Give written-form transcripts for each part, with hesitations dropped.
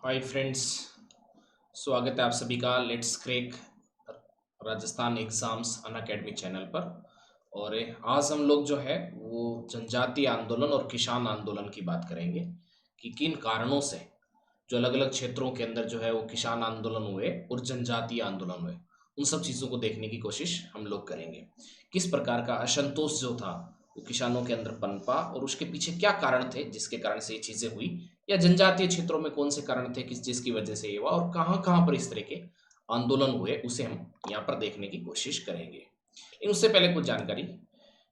Hi friends, स्वागत है आप सभी का let's crack Rajasthan exams Unacademy channel पर। और आज हम लोग जो है वो जनजातीय आंदोलन और किसान आंदोलन की बात करेंगे कि किन कारणों से जो अलग अलग क्षेत्रों के अंदर जो है वो किसान आंदोलन हुए और जनजातीय आंदोलन हुए, उन सब चीज़ों को देखने की कोशिश हम लोग करेंगे। किस प्रकार का असंतोष जो था वो किसानों के अंदर पनपा और उसके पीछे क्या कारण थे जिसके कारण से ये चीज़ें हुई, या जनजातीय क्षेत्रों में कौन से कारण थे किस जिसकी वजह से ये हुआ, और कहाँ कहाँ पर इस तरह के आंदोलन हुए उसे हम यहाँ पर देखने की कोशिश करेंगे। लेकिन उससे पहले कुछ जानकारी,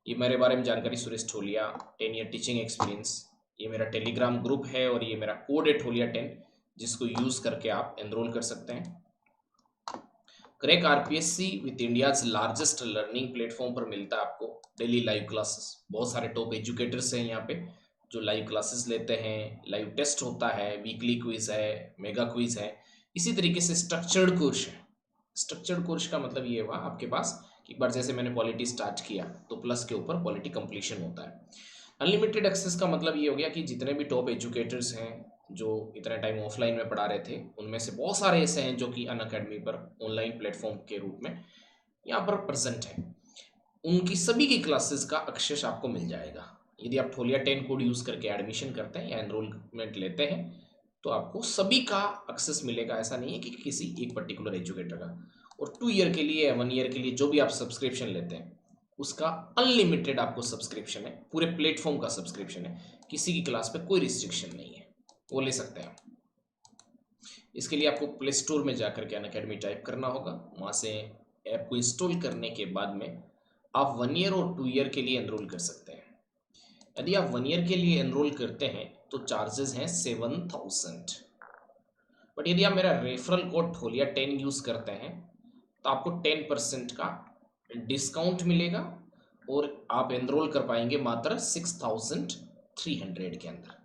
ये मेरे बारे में जानकारी। सुरेश ठोलिया, 10 ईयर टीचिंग एक्सपीरियंस, ये मेरा टेलीग्राम ग्रुप है और ये मेरा कोड है ठोलिया10, जिसको यूज़ करके आप एनरोल कर सकते हैं। Crack RPSC with India's largest learning platform पर मिलता है आपको डेली लाइव क्लासेस। बहुत सारे टॉप एजुकेटर्स हैं यहाँ पे जो लाइव क्लासेस लेते हैं, लाइव टेस्ट होता है, वीकली क्विज है, मेगा क्विज है। इसी तरीके से स्ट्रक्चर्ड कोर्स है। स्ट्रक्चर्ड कोर्स का मतलब ये हुआ आपके पास कि एक बार जैसे मैंने पॉलिटी स्टार्ट किया तो प्लस के ऊपर पॉलिटी कंप्लीशन होता है। अनलिमिटेड एक्सेस का मतलब ये हो गया कि जितने भी टॉप एजुकेटर्स हैं जो इतने टाइम ऑफलाइन में पढ़ा रहे थे, उनमें से बहुत सारे ऐसे हैं जो कि अनअकैडमी पर ऑनलाइन प्लेटफॉर्म के रूप में यहाँ पर प्रेजेंट है। उनकी सभी की क्लासेस का एक्सेस आपको मिल जाएगा यदि आप ठोलिया10 कोड यूज़ करके एडमिशन करते हैं या एनरोलमेंट लेते हैं, तो आपको सभी का एक्सेस मिलेगा। ऐसा नहीं है कि किसी एक पर्टिकुलर एजुकेटर का। और 2 ईयर के लिए, 1 ईयर के लिए जो भी आप सब्सक्रिप्शन लेते हैं उसका अनलिमिटेड आपको सब्सक्रिप्शन है, पूरे प्लेटफॉर्म का सब्सक्रिप्शन है। किसी की क्लास पे कोई रिस्ट्रिक्शन नहीं है, वो ले सकते हैं। इसके लिए आपको प्ले स्टोर में जाकर के अनअकैडमी टाइप करना होगा। वहाँ से ऐप को इंस्टॉल करने के बाद में आप 1 ईयर और 2 ईयर के लिए एनरोल कर सकते हैं। यदि आप 1 ईयर के लिए एनरोल करते हैं तो चार्जेस हैं 7000। बट यदि आप मेरा रेफरल कोड ठोलिया10 यूज़ करते हैं तो आपको 10% का डिस्काउंट मिलेगा और आप एनरोल कर पाएंगे मात्र 6300 के अंदर।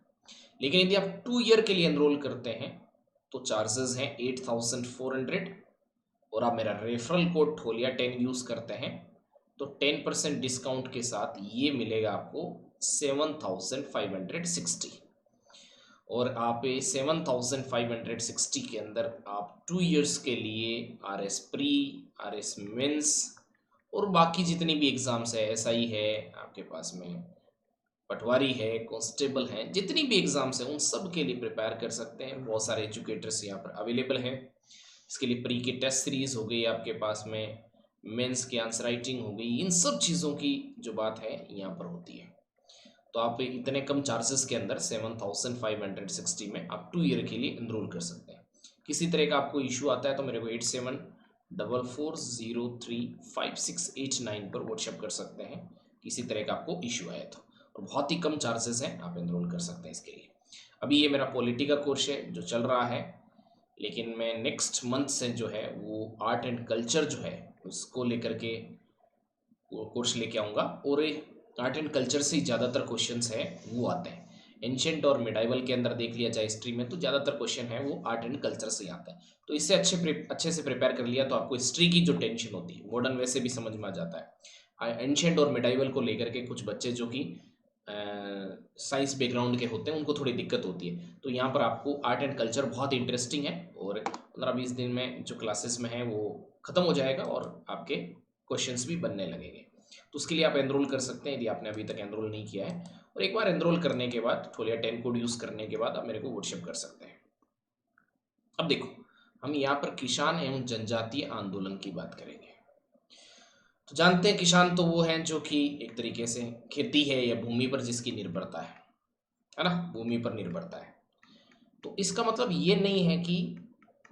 लेकिन यदि आप 2 ईयर के लिए एनरोल करते हैं तो चार्जेस हैं 8400, और आप मेरा रेफरल कोड ठोलिया10 यूज़ करते हैं तो 10% डिस्काउंट के साथ ये मिलेगा आपको 7560। और आप 7560 के अंदर आप 2 ईयर्स के लिए RS प्री, RS मेंस और बाकी जितनी भी एग्ज़ाम्स है, SI है आपके पास में, पटवारी है, कांस्टेबल है, जितनी भी एग्ज़ाम्स हैं उन सब के लिए प्रिपेयर कर सकते हैं। बहुत सारे एजुकेटर्स यहाँ पर अवेलेबल हैं। इसके लिए प्री की टेस्ट सीरीज़ हो गई आपके पास में, मेंस की आंसर राइटिंग हो गई, इन सब चीज़ों की जो बात है यहाँ पर होती है। तो आप इतने कम चार्जेस के अंदर 7560 में आप 2 ईयर के लिए एनरोल कर सकते हैं। किसी तरह का आपको इशू आता है तो मेरे को 8744035689 पर व्हाट्सएप कर सकते हैं किसी तरह का आपको इशू आया तो। और बहुत ही कम चार्जेस हैं, आप एनरोल कर सकते हैं इसके लिए। अभी ये मेरा पॉलिटी का कोर्स है जो चल रहा है, लेकिन मैं नेक्स्ट मंथ से जो है वो आर्ट एंड कल्चर जो है उसको लेकर के कोर्स लेके आऊँगा। और आर्ट एंड कल्चर से ही ज़्यादातर क्वेश्चंस है वो आते हैं। एंशिएंट और मिडाइवल के अंदर देख लिया जाए हिस्ट्री में तो ज़्यादातर क्वेश्चन है वो आर्ट एंड कल्चर से ही आता है। तो इससे अच्छे से प्रिपेयर कर लिया तो आपको हिस्ट्री की जो टेंशन होती है मॉडर्न वैसे भी समझ में आ जाता है। एंशिएंट और मिडाइवल को लेकर के कुछ बच्चे जो कि साइंस बैकग्राउंड के होते हैं उनको थोड़ी दिक्कत होती है। तो यहाँ पर आपको आर्ट एंड कल्चर बहुत इंटरेस्टिंग है और 15-20 दिन में जो क्लासेस में है वो ख़त्म हो जाएगा और आपके क्वेश्चंस भी बनने लगेंगे। तो उसके लिए आप एनरोल कर सकते हैं यदि आपने अभी तक एनरोल नहीं किया है। और एक बार एनरोल करने के बाद ठोलिया10 कोड यूज़ करने के बाद आप मेरे को व्हाट्सएप कर सकते हैं। अब देखो, हम यहाँ पर किसान एवं जनजातीय आंदोलन की बात करेंगे। तो जानते हैं किसान तो वो हैं जो कि एक तरीके से खेती है या भूमि पर जिसकी निर्भरता है ना, भूमि पर निर्भरता है। तो इसका मतलब ये नहीं है कि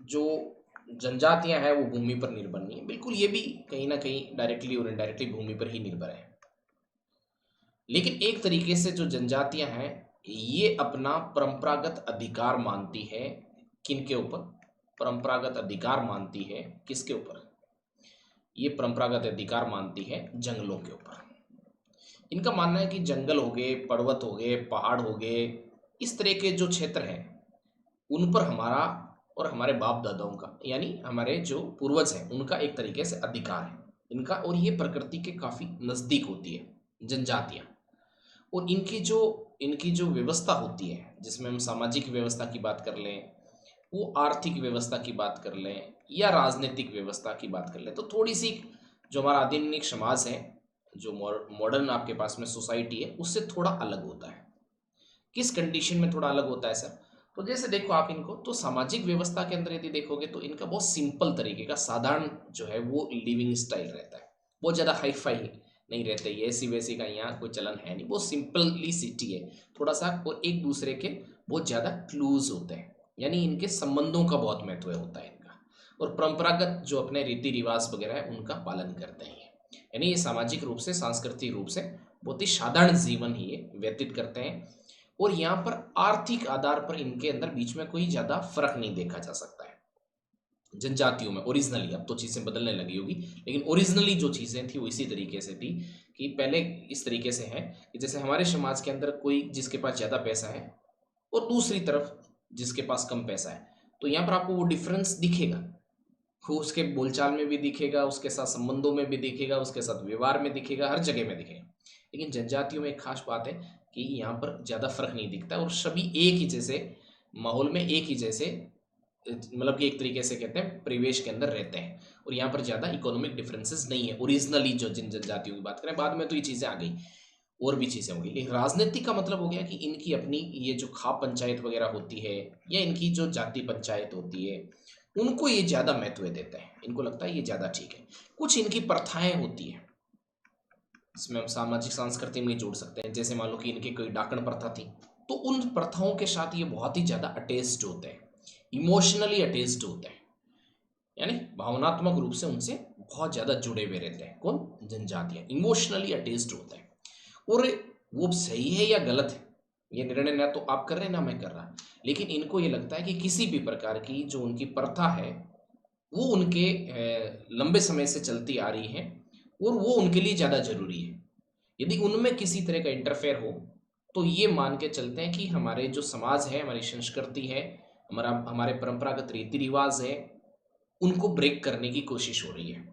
जो जनजातियां हैं वो भूमि पर निर्भर नहीं है, बिल्कुल ये भी कहीं ना कहीं डायरेक्टली और इनडायरेक्टली भूमि पर ही निर्भर है। लेकिन एक तरीके से जो जनजातियां हैं ये अपना परंपरागत अधिकार मानती है। किनके ऊपर परंपरागत अधिकार मानती है? किसके ऊपर? ये परंपरागत अधिकार मानती है जंगलों के ऊपर। इनका मानना है कि जंगल हो गए, पर्वत हो गए, पहाड़ हो गए, इस तरह के जो क्षेत्र हैं उन पर हमारा और हमारे बाप दादाओं का यानी हमारे जो पूर्वज हैं उनका एक तरीके से अधिकार है इनका, और ये प्रकृति के काफ़ी नज़दीक होती है जनजातियाँ। और इनकी जो व्यवस्था होती है जिसमें हम सामाजिक व्यवस्था की बात कर लें, वो आर्थिक व्यवस्था की बात कर लें या राजनीतिक व्यवस्था की बात कर लें, तो थोड़ी सी जो हमारा आधुनिक समाज है, जो मॉडर्न आपके पास में सोसाइटी है, उससे थोड़ा अलग होता है। किस कंडीशन में थोड़ा अलग होता है सर? तो जैसे देखो आप इनको, तो सामाजिक व्यवस्था के अंदर यदि देखोगे तो इनका बहुत सिंपल तरीके का साधारण जो है वो लिविंग स्टाइल रहता है। बहुत ज़्यादा हाई फाई नहीं रहते, ये ऐसी वैसी का यहाँ कोई चलन है नहीं, बहुत सिंपली सिटी है थोड़ा सा, और एक दूसरे के बहुत ज़्यादा क्लोज होते हैं, यानी इनके संबंधों का बहुत महत्व होता है इनका, और परंपरागत जो अपने रीति रिवाज वगैरह है उनका पालन करते हैं। यानी ये सामाजिक रूप से, सांस्कृतिक रूप से बहुत ही साधारण जीवन ही ये व्यतीत करते हैं, और यहाँ पर आर्थिक आधार पर इनके अंदर बीच में कोई ज्यादा फर्क नहीं देखा जा सकता है। जनजातियों में ओरिजिनली, अब तो चीजें बदलने लगी होगी, लेकिन ओरिजिनली जो चीजें थी वो इसी तरीके से थी कि पहले इस तरीके से है कि जैसे हमारे समाज के अंदर कोई जिसके पास ज्यादा पैसा है और दूसरी तरफ जिसके पास कम पैसा है, तो यहाँ पर आपको वो डिफरेंस दिखेगा, वो उसके बोलचाल में भी दिखेगा, उसके साथ संबंधों में भी दिखेगा, उसके साथ व्यवहार में दिखेगा, हर जगह में दिखेगा। लेकिन जनजातियों में एक खास बात है कि यहाँ पर ज़्यादा फर्क नहीं दिखता, और सभी एक ही जैसे माहौल में, एक ही जैसे मतलब कि एक तरीके से कहते हैं परिवेश के अंदर रहते हैं, और यहाँ पर ज़्यादा इकोनॉमिक डिफरेंसेस नहीं है ओरिजिनली। जो जिन जनजातियों की बात करें, बाद में तो ये चीज़ें आ गई, और भी चीज़ें होंगी, लेकिन राजनीति का मतलब हो गया कि इनकी अपनी ये जो खाप पंचायत वगैरह होती है, या इनकी जो जाति पंचायत होती है, उनको ये ज़्यादा महत्व देते हैं, इनको लगता है ये ज़्यादा ठीक है। कुछ इनकी प्रथाएं होती है, इसमें हम सामाजिक संस्कृति में जोड़ सकते हैं, जैसे मान लो कि इनकी कोई डाकण प्रथा थी, तो उन प्रथाओं के साथ ये बहुत ही ज़्यादा अटैच्ड होते हैं, इमोशनली अटैच्ड होते हैं, यानी भावनात्मक रूप से उनसे बहुत ज़्यादा जुड़े हुए रहते हैं। कौन? जनजातियाँ इमोशनली अटैच्ड होते हैं। और वो सही है या गलत है, ये निर्णय ना तो आप कर रहे हैं ना मैं कर रहा, लेकिन इनको ये लगता है कि किसी भी प्रकार की जो उनकी प्रथा है वो उनके लंबे समय से चलती आ रही है, और वो उनके लिए ज़्यादा जरूरी है। यदि उनमें किसी तरह का इंटरफेयर हो, तो ये मान के चलते हैं कि हमारे जो समाज है, हमारी संस्कृति है, हमारे परंपरागत रीति रिवाज है, उनको ब्रेक करने की कोशिश हो रही है।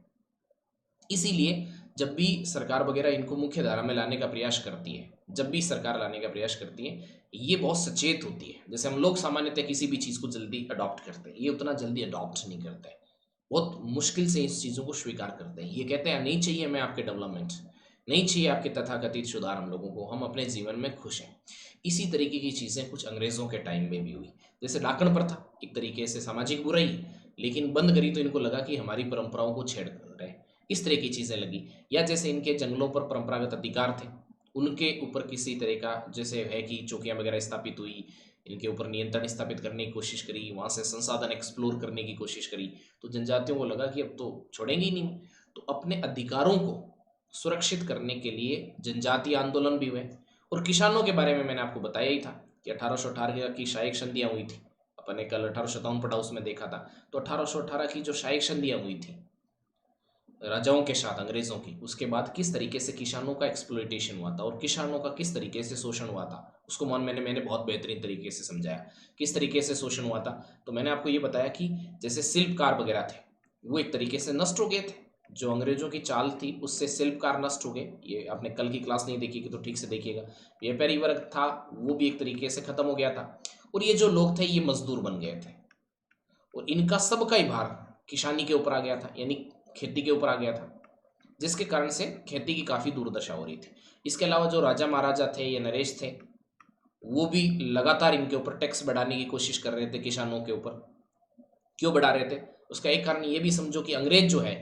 इसीलिए जब भी सरकार वगैरह इनको मुख्य धारा में लाने का प्रयास करती है, जब भी सरकार लाने का प्रयास करती है, ये बहुत सचेत होती है। जैसे हम लोग सामान्यतः किसी भी चीज़ को जल्दी अडॉप्ट करते हैं, ये उतना जल्दी अडॉप्ट नहीं करते हैं, बहुत मुश्किल से इस चीज़ों को स्वीकार करते हैं। ये कहते हैं नहीं चाहिए हमें आपके डेवलपमेंट, नहीं चाहिए आपके तथाकथित सुधार, हम लोगों को, हम अपने जीवन में खुश हैं। इसी तरीके की चीज़ें कुछ अंग्रेज़ों के टाइम में भी हुई, जैसे डाकण प्रथा एक तरीके से सामाजिक बुराई है, लेकिन बंद करी तो इनको लगा कि हमारी परंपराओं को छेड़ रहे हैं, इस तरह की चीज़ें लगी। या जैसे इनके जंगलों पर परंपरागत अधिकार थे, उनके ऊपर किसी तरह का जैसे है कि चौकियाँ वगैरह स्थापित हुई, इनके ऊपर नियंत्रण स्थापित करने की कोशिश करी, वहाँ से संसाधन एक्सप्लोर करने की कोशिश करी, तो जनजातियों को लगा कि अब तो छोड़ेंगे ही नहीं। तो अपने अधिकारों को सुरक्षित करने के लिए जनजातीय आंदोलन भी हुए, और किसानों के बारे में मैंने आपको बताया ही था कि 1818 की शायक संधियाँ हुई थी, अपन ने कल 1857 पढ़ा, उसमें देखा था। तो 1818 की जो शायक संधियाँ हुई थी राजाओं के साथ अंग्रेजों की, उसके बाद किस तरीके से किसानों का एक्सप्लॉइटेशन हुआ था और किसानों का किस तरीके से शोषण हुआ था, उसको मैंने बहुत बेहतरीन तरीके से समझाया किस तरीके से शोषण हुआ था। तो मैंने आपको ये बताया कि जैसे शिल्पकार वगैरह थे, वो एक तरीके से नष्ट हो गए थे, जो अंग्रेजों की चाल थी उससे शिल्पकार नष्ट हो गए। ये आपने कल की क्लास नहीं देखी कि तो ठीक से देखिएगा। व्यापारी वर्ग था वो भी एक तरीके से खत्म हो गया था, और ये जो लोग थे ये मजदूर बन गए थे, और इनका सबका ही भार किसानी के ऊपर आ गया था, यानी खेती के ऊपर आ गया था, जिसके कारण से खेती की काफ़ी दुर्दशा हो रही थी। इसके अलावा जो राजा महाराजा थे या नरेश थे, वो भी लगातार इनके ऊपर टैक्स बढ़ाने की कोशिश कर रहे थे किसानों के ऊपर। क्यों बढ़ा रहे थे? उसका एक कारण ये भी समझो कि अंग्रेज जो है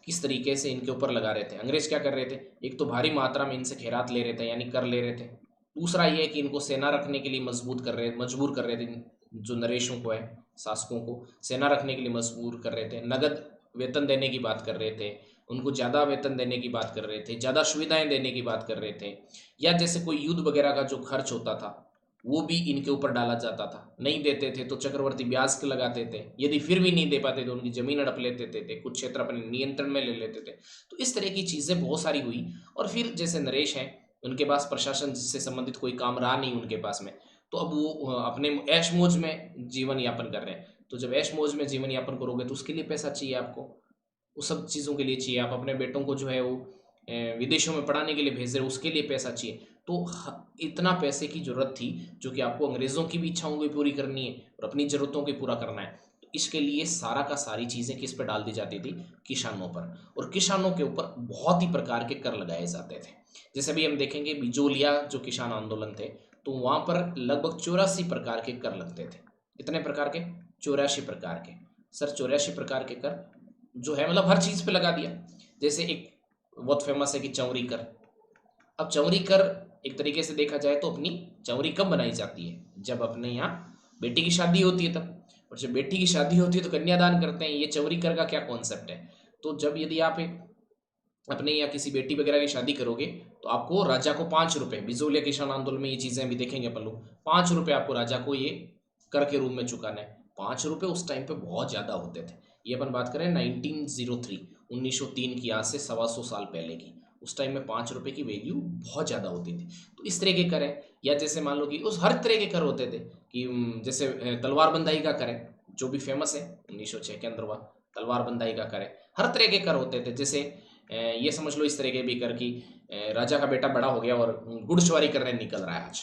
किस तरीके से इनके ऊपर लगा रहे थे। अंग्रेज क्या कर रहे थे? एक तो भारी मात्रा में इनसे खैरात ले रहे थे, यानी कर ले रहे थे। दूसरा ये है कि इनको सेना रखने के लिए मजबूर कर रहे थे, जो नरेशों को है, शासकों को सेना रखने के लिए मजबूर कर रहे थे। नगद वेतन देने की बात कर रहे थे, उनको ज़्यादा वेतन देने की बात कर रहे थे, ज़्यादा सुविधाएं देने की बात कर रहे थे। या जैसे कोई युद्ध वगैरह का जो खर्च होता था वो भी इनके ऊपर डाला जाता था। नहीं देते थे तो चक्रवर्ती ब्याज के लगाते थे, यदि फिर भी नहीं दे पाते तो उनकी जमीन हड़प लेते थे, कुछ क्षेत्र अपने नियंत्रण में ले लेते थे। तो इस तरह की चीज़ें बहुत सारी हुई। और फिर जैसे नरेश हैं, उनके पास प्रशासन से संबंधित कोई काम रहा नहीं उनके पास में, तो अब वो अपने ऐश मौज में जीवन यापन कर रहे हैं। तो जब ऐश मौज में जीवन यापन करोगे तो उसके लिए पैसा चाहिए आपको, उस सब चीज़ों के लिए चाहिए। आप अपने बेटों को जो है वो विदेशों में पढ़ाने के लिए भेज रहे हो, उसके लिए पैसा चाहिए। तो इतना पैसे की जरूरत थी जो कि आपको अंग्रेजों की भी इच्छाओं को पूरी करनी है और अपनी जरूरतों को पूरा करना है। तो इसके लिए सारा का सारी चीजें किस पे डाल दी जाती थी? किसानों पर। और किसानों के ऊपर बहुत ही प्रकार के कर लगाए जाते थे। जैसे भी हम देखेंगे बिजोलिया जो किसान आंदोलन थे, तो वहां पर लगभग 84 प्रकार के कर लगते थे। कितने प्रकार के? 84 प्रकार के। सर 84 प्रकार के कर जो है मतलब हर चीज पे लगा दिया। जैसे एक बहुत फेमस है कि चौरी कर। अब चौरी कर एक तरीके से देखा जाए तो अपनी चौरी कब बनाई जाती है? जब अपने यहाँ बेटी की शादी होती है तब। और जब बेटी की शादी होती है तो कन्यादान करते हैं। ये चौरी कर का क्या कॉन्सेप्ट है? तो जब यदि आप अपने या किसी बेटी वगैरह की शादी करोगे तो आपको राजा को 5 रुपए, बिजोलिया किसान आंदोलन में ये चीजें भी देखेंगे अपन लोग, 5 रुपए आपको राजा को ये कर के रूप में चुकाना है। 5 रुपए उस टाइम पे बहुत ज्यादा होते थे। ये अपन बात करें 1903, 1903 की, आज से 125 साल पहले की। उस टाइम में 5 रुपए की वैल्यू बहुत ज्यादा होती थी। तो इस तरह के कर है। या जैसे मान लो कि उस हर तरह के कर होते थे कि जैसे तलवार बंदाई का कर है जो भी फेमस है 1906 के अंदर हुआ। तलवार बंदाई का कर है। हर तरह के कर होते थे। जैसे ये समझ लो इस तरह के भी कर कि राजा का बेटा बड़ा हो गया और घुड़सवारी करने निकल रहा है आज।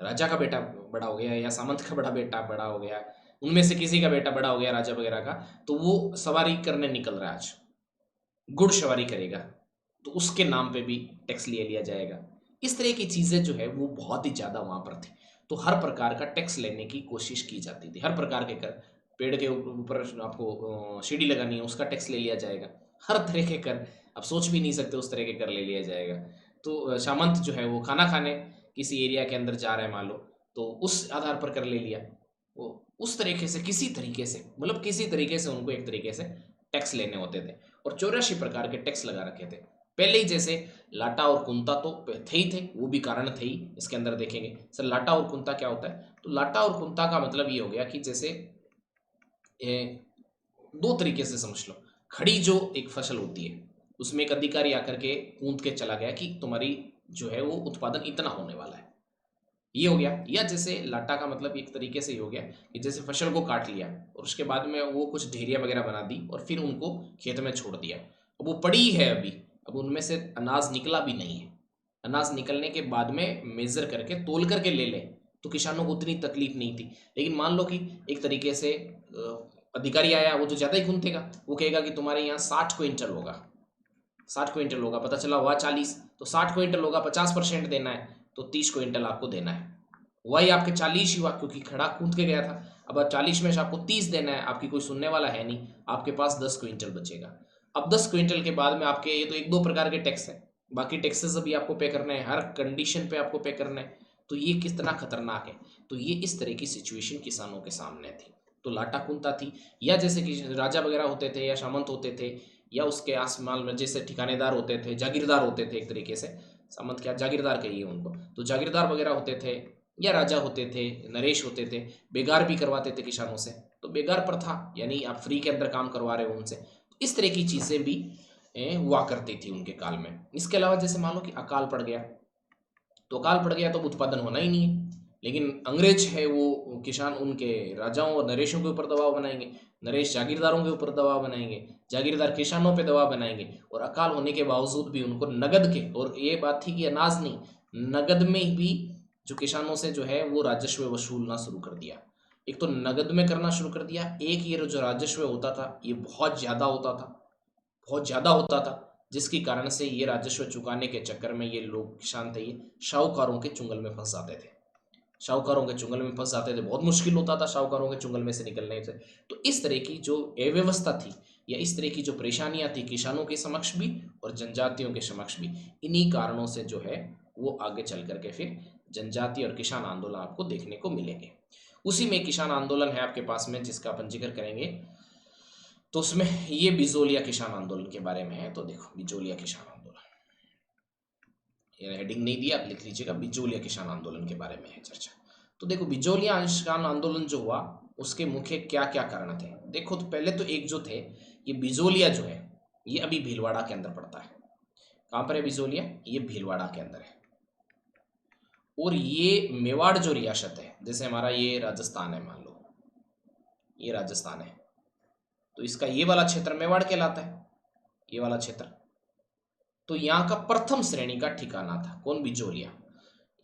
राजा का बेटा बड़ा हो गया या सामंत का बड़ा बेटा बड़ा हो गया, उनमें से किसी का बेटा बड़ा हो गया राजा वगैरह का, तो वो सवारी करने निकल रहा है आज, घुड़सवारी करेगा, तो उसके नाम पे भी टैक्स ले लिया जाएगा। इस तरह की चीजें जो है वो बहुत ही ज्यादा वहां पर थी। तो हर प्रकार का टैक्स लेने की कोशिश की जाती थी। हर प्रकार के कर, पेड़ के ऊपर आपको सीढ़ी लगानी है उसका टैक्स ले लिया जाएगा। हर तरह के कर, आप सोच भी नहीं सकते उस तरह के कर ले लिया जाएगा। तो सामंत जो है वो खाना खाने किसी एरिया के अंदर जा रहे हैं मान लो, तो उस आधार पर कर ले लिया। वो उस तरीके से किसी तरीके से मतलब किसी तरीके से उनको एक तरीके से टैक्स लेने होते थे। और 84 प्रकार के टैक्स लगा रखे थे पहले ही। जैसे लाटा और कुंता तो थे ही थे, वो भी कारण थे ही। इसके अंदर देखेंगे सर लाटा और कुंता क्या होता है, तो लाटा और कुंता का मतलब ये हो गया कि जैसे दो तरीके से समझ लो। खड़ी जो एक फसल होती है उसमें एक अधिकारी आकर के कूद के चला गया कि तुम्हारी जो है वो उत्पादन इतना होने वाला है, ये हो गया। या जैसे लाटा का मतलब एक तरीके से ये हो गया कि जैसे फसल को काट लिया और उसके बाद में वो कुछ ढेरिया वगैरह बना दी और फिर उनको खेत में छोड़ दिया। अब वो पड़ी है अभी, अब उनमें से अनाज निकला भी नहीं है। अनाज निकलने के बाद में मेजर करके तोल करके ले ले तो किसानों को उतनी तकलीफ नहीं थी। लेकिन मान लो कि एक तरीके से अधिकारी आया, वो तो ज्यादा ही खूंटेगा, वो कहेगा कि तुम्हारे यहाँ 60 क्विंटल होगा, 60 क्विंटल होगा, पता चला हुआ 40, तो 60 क्विंटल होगा, 50% देना है, तो 30 क्विंटल आपको देना है। वही आपके 40 ही हुआ क्योंकि खड़ा कूद के गया था। अब 40 में से आपको 30 देना है, आपकी कोई सुनने वाला है नहीं, आपके पास 10 क्विंटल बचेगा। अब 10 क्विंटल के बाद में आपके ये तो एक दो प्रकार के टैक्स है, बाकी टैक्सेस अभी आपको पे करने हैं, हर कंडीशन पे आपको पे करना है। तो ये कितना खतरनाक है। तो ये इस तरह की सिचुएशन किसानों के सामने थी। तो लाटा कुंता थी। या जैसे कि राजा वगैरह होते थे या सामंत होते थे या उसके आसमान में जैसे ठिकानेदार होते थे, जागीरदार होते थे एक तरीके से, सामंत क्या जागीरदार कहिए उनको, तो जागीरदार वगैरह होते थे या राजा होते थे, नरेश होते थे, बेगार भी करवाते थे किसानों से। तो बेगार प्रथा यानी आप फ्री के अंदर काम करवा रहे हो उनसे। तो इस तरह की चीजें भी हुआ करती थी उनके काल में। इसके अलावा जैसे मान लो कि अकाल पड़ गया, तो अकाल पड़ गया तो उत्पादन होना ही नहीं है। लेकिन अंग्रेज है वो किसान उनके राजाओं और नरेशों के ऊपर दबाव बनाएंगे, नरेश जागीरदारों के ऊपर दबाव बनाएंगे, जागीरदार किसानों पे दबाव बनाएंगे। और अकाल होने के बावजूद भी उनको नगद के, और ये बात थी कि अनाज नहीं, नगद में भी जो किसानों से जो है वो राजस्व वसूलना शुरू कर दिया। एक तो नगद में करना शुरू कर दिया, एक ये जो राजस्व होता था ये बहुत ज्यादा होता था, बहुत ज्यादा होता था, जिसके कारण से ये राजस्व चुकाने के चक्कर में ये लोग किसान थे ये शाहूकारों के चुंगल में फंस जाते थे। शाहूकारों के चुंगल में फंस जाते थे, बहुत मुश्किल होता था शाहूकारों के चुंगल में से निकलने से। तो इस तरह की जो अव्यवस्था थी या इस तरह की जो परेशानियां थी किसानों के समक्ष भी और जनजातियों के समक्ष भी, इन्हीं कारणों से जो है वो आगे चल करके फिर जनजाति और किसान आंदोलन आपको देखने को मिलेंगे। उसी में किसान आंदोलन है आपके पास में जिसका अपन जिक्र करेंगे, तो उसमें ये बिजोलिया किसान आंदोलन के बारे में है। तो देखो बिजोलिया किसान आंदोलन, ये हेडिंग नहीं दिया, आप लिख लीजिएगा, बिजोलिया किसान आंदोलन के बारे में है चर्चा। तो देखो बिजोलिया किसान आंदोलन जो हुआ उसके मुख्य क्या क्या कारण थे। देखो तो पहले तो एक जो थे, ये बिजोलिया जो है ये अभी भीलवाड़ा के अंदर पड़ता है। कहाँ पर है बिजोलिया? ये भीलवाड़ा के अंदर है। और ये मेवाड़ जो रियासत है, जैसे हमारा ये राजस्थान है, मान लो ये राजस्थान है, तो इसका ये वाला क्षेत्र मेवाड़ कहलाता है, ये वाला क्षेत्र। तो यहाँ का प्रथम श्रेणी का ठिकाना था कौन? बिजोलिया।